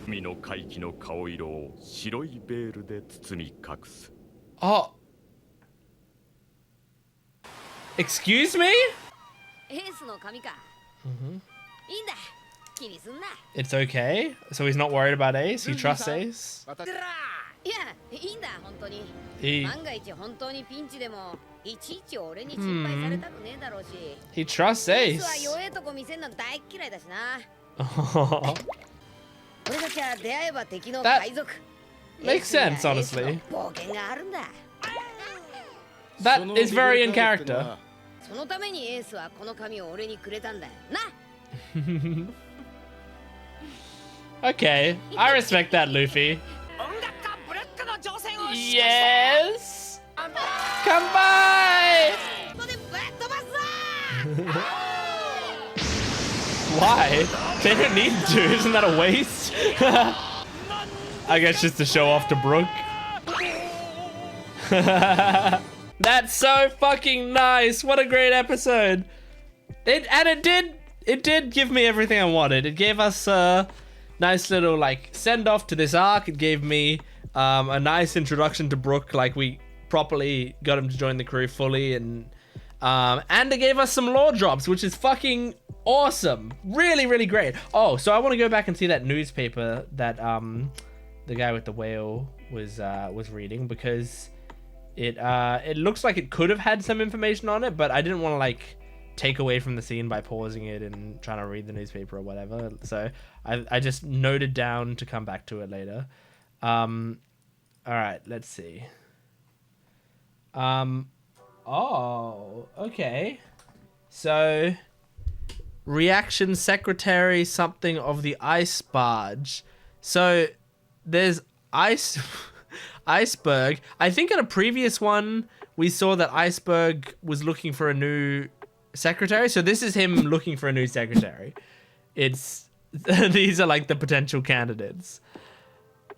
海の海域の顔色を白いベールで包み隠す。 Oh. Excuse me? エースの紙かいいんだ気にすんな。 It's okay. So he's not worried about Ace. He trusts Ace. いや、いいんだ本当に。 He 万が一本当にピンチでもいちいち俺に心配されたくねえだろうし。 he trusts エー Ace. スは弱えとこ見せんの大っ嫌いだしな。俺たちは出会えば敵の海賊。 Makes sense, honestly. 冒険があるんだ。 That is very in character. そのためにエースはこの紙を俺にくれたんだよな。 Okay, I respect that, Luffy. Yes. Come by. ここでぶっ飛ばすぞ。 Why? They don't need to. Isn't that a waste? I guess just to show off to Brook. That's so fucking nice. What a great episode. It did give me everything I wanted. It gave us a nice little like send off to this arc. It gave me a nice introduction to Brook. Like we properly got him to join the crew fully, and it gave us some lore drops, which is fucking awesome. Really, really great. Oh, so I want to go back and see that newspaper that the guy with the whale was reading, because it looks like it could have had some information on it, but I didn't want to like take away from the scene by pausing it and trying to read the newspaper or whatever. So I just noted down to come back to it later. All right, let's see. Oh, okay. So reaction secretary something of the ice barge. So there's Iceberg. I think in a previous one we saw that Iceberg was looking for a new secretary. So this is him looking for a new secretary. It's these are like the potential candidates.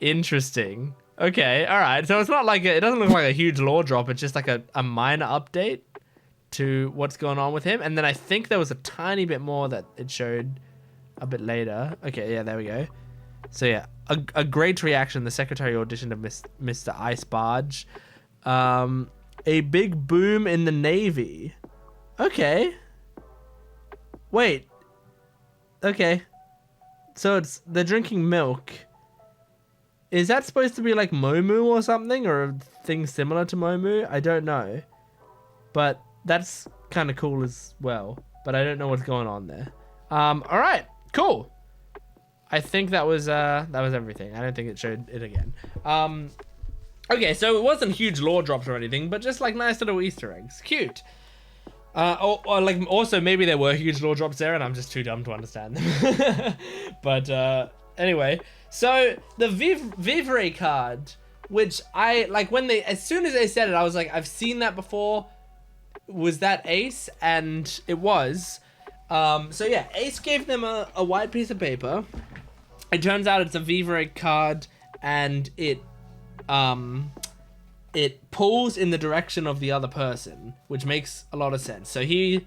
Interesting. Okay, all right. So it's not like it doesn't look like a huge lore drop. It's just like a minor update to what's going on with him. And then I think there was a tiny bit more that it showed a bit later. Okay, yeah, there we go. So yeah, a great reaction. The secretary audition of Mr. Ice Barge. A big boom in the Navy. Okay. Wait. Okay. So they're drinking milk. Is that supposed to be like Momu or something, or a thing similar to Momu? I don't know. But that's kind of cool as well. But I don't know what's going on there. All right, cool. I think that was everything. I don't think it showed it again. Okay, so it wasn't huge lore drops or anything, but just like nice little Easter eggs. Cute. Or like also maybe there were huge lore drops there and I'm just too dumb to understand them. But anyway, so the Vivre card, which I like as soon as they said it, I was like, I've seen that before. Was that Ace? And it was. So yeah, Ace gave them a white piece of paper. It turns out it's a Vivre card, and it pulls in the direction of the other person, which makes a lot of sense. So he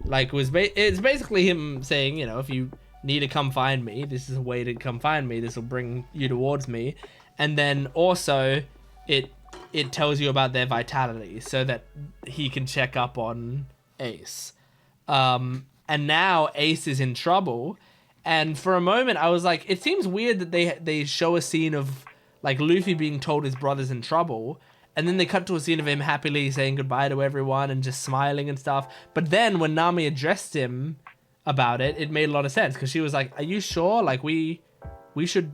it's basically him saying, you know, if you need to come find me, this is a way to come find me. This will bring you towards me. And then also it tells you about their vitality so that he can check up on Ace. And now Ace is in trouble. And for a moment I was like, it seems weird that they show a scene of like Luffy being told his brother's in trouble, and then they cut to a scene of him happily saying goodbye to everyone and just smiling and stuff. But then when Nami addressed him about it, it made a lot of sense, because she was like, are you sure? Like we should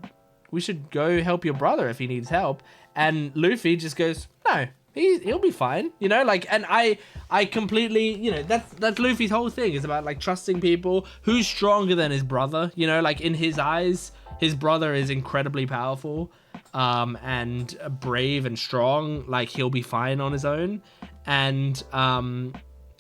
go help your brother if he needs help. And Luffy just goes, no, he'll be fine, you know, like, and I completely, you know, that's Luffy's whole thing, is about like trusting people. Who's stronger than his brother, you know, like in his eyes, his brother is incredibly powerful, and brave and strong. Like he'll be fine on his own, and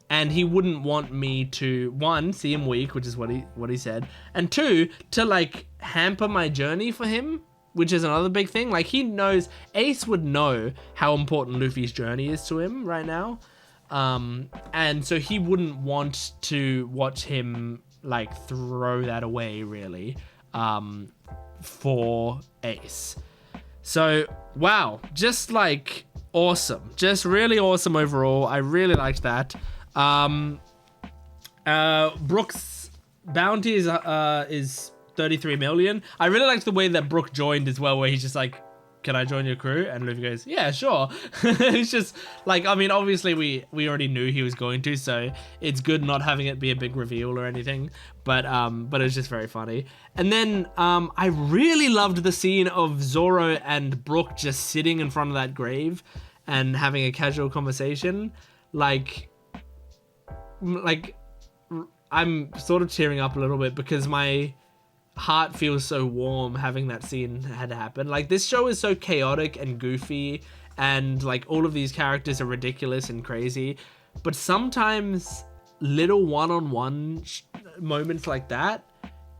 he wouldn't want me to, one, see him weak, which is what he said, and two, to like hamper my journey for him, which is another big thing. Like he knows, Ace would know how important Luffy's journey is to him right now, and so he wouldn't want to watch him like throw that away, really, for Ace. So wow, just like awesome, just really awesome overall. I really liked that. Brook's bounty is 33 million. I really liked the way that Brook joined as well, where he's just like, can I join your crew? And Luffy goes, yeah, sure. It's just like, I mean, obviously we already knew he was going to, so it's good not having it be a big reveal or anything. But it's just very funny. And then I really loved the scene of Zoro and Brook just sitting in front of that grave and having a casual conversation. Like I'm sort of tearing up a little bit because my heart feels so warm having that scene had happened. Like, this show is so chaotic and goofy, and like all of these characters are ridiculous and crazy, but sometimes little one-on-one moments like that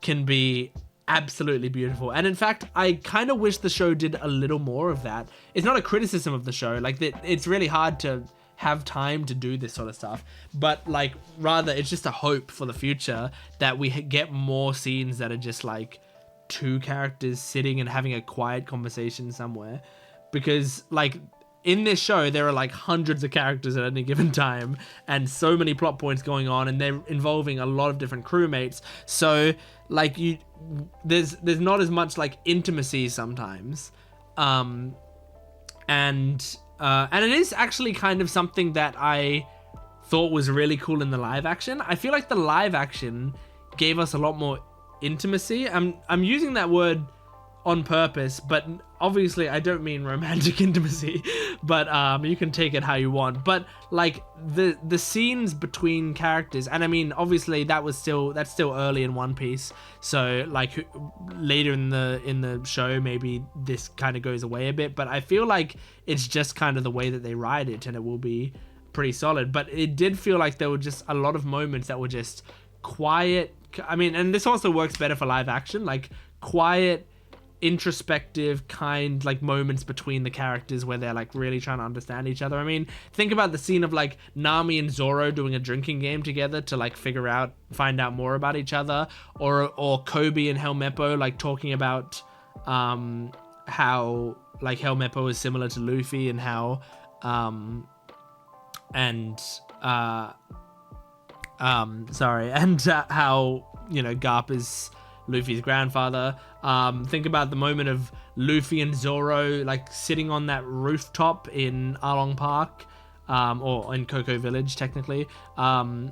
can be absolutely beautiful. And in fact, I kind of wish the show did a little more of that. It's not a criticism of the show, like it's really hard to have time to do this sort of stuff, but like rather it's just a hope for the future that we get more scenes that are just like two characters sitting and having a quiet conversation somewhere, because like in this show there are like hundreds of characters at any given time and so many plot points going on, and they're involving a lot of different crewmates, so like there's not as much like intimacy sometimes, and it is actually kind of something that I thought was really cool in the live action. I feel like the live action gave us a lot more intimacy. I'm using that word on purpose, but obviously I don't mean romantic intimacy, but you can take it how you want. But like the scenes between characters, and I mean obviously that's still early in One Piece, so like later in the show maybe this kind of goes away a bit, but I feel like it's just kind of the way that they write it, and it will be pretty solid. But it did feel like there were just a lot of moments that were just quiet. I mean, and this also works better for live action, like quiet, introspective kind like moments between the characters where they're like really trying to understand each other. I mean, think about the scene of like Nami and Zoro doing a drinking game together to like find out more about each other, or Kobe and Helmeppo like talking about how like Helmeppo is similar to Luffy, and how how Garp is Luffy's grandfather. Think about the moment of Luffy and Zoro like sitting on that rooftop in Along Park, or in Cocoa Village technically, talking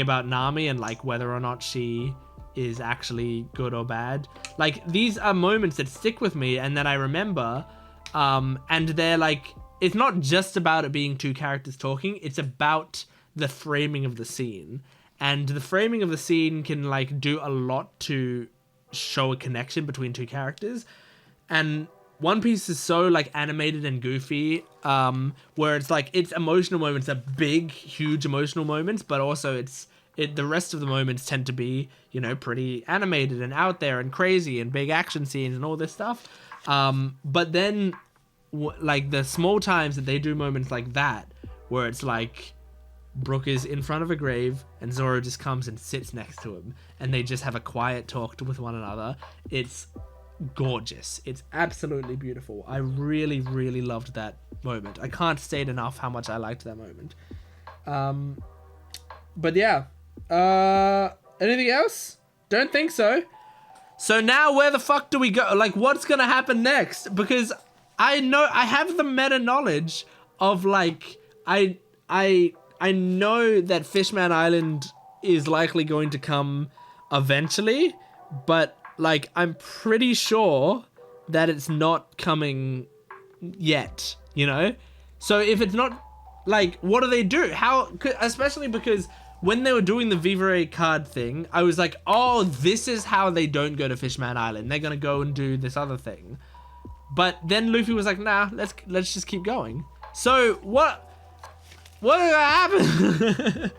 about Nami and like whether or not she is actually good or bad. Like, these are moments that stick with me and that I remember, and they're like, it's not just about it being two characters talking, it's about the framing of the scene. And the framing of the scene can like do a lot to show a connection between two characters. And One Piece is so like animated and goofy, where it's like its emotional moments are big, huge emotional moments, but also the rest of the moments tend to be, you know, pretty animated and out there and crazy and big action scenes and all this stuff. But then like the small times that they do moments like that, where it's like Brook is in front of a grave and Zoro just comes and sits next to him and they just have a quiet talk with one another. It's gorgeous. It's absolutely beautiful. I really, really loved that moment. I can't state enough how much I liked that moment. But yeah. Anything else? Don't think so. So now where the fuck do we go? Like, what's gonna happen next? Because I have the meta knowledge of like, I know that Fishman Island is likely going to come eventually, but like I'm pretty sure that it's not coming yet, you know? So if it's not, like, what do they do? How, especially because when they were doing the Vivre card thing, I was like, oh, this is how they don't go to Fishman Island. They're gonna go and do this other thing. But then Luffy was like, nah, let's just keep going. So what happened?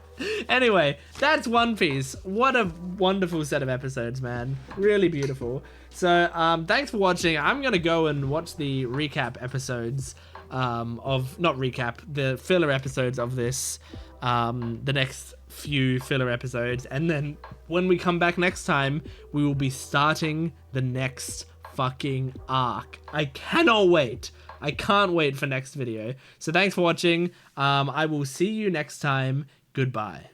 Anyway, that's One Piece. What a wonderful set of episodes, man. Really beautiful. So thanks for watching. I'm gonna go and watch the recap episodes the filler episodes of this, the next few filler episodes, and then when we come back next time, we will be starting the next fucking arc. I cannot wait. I can't wait for next video. So thanks for watching. I will see you next time. Goodbye.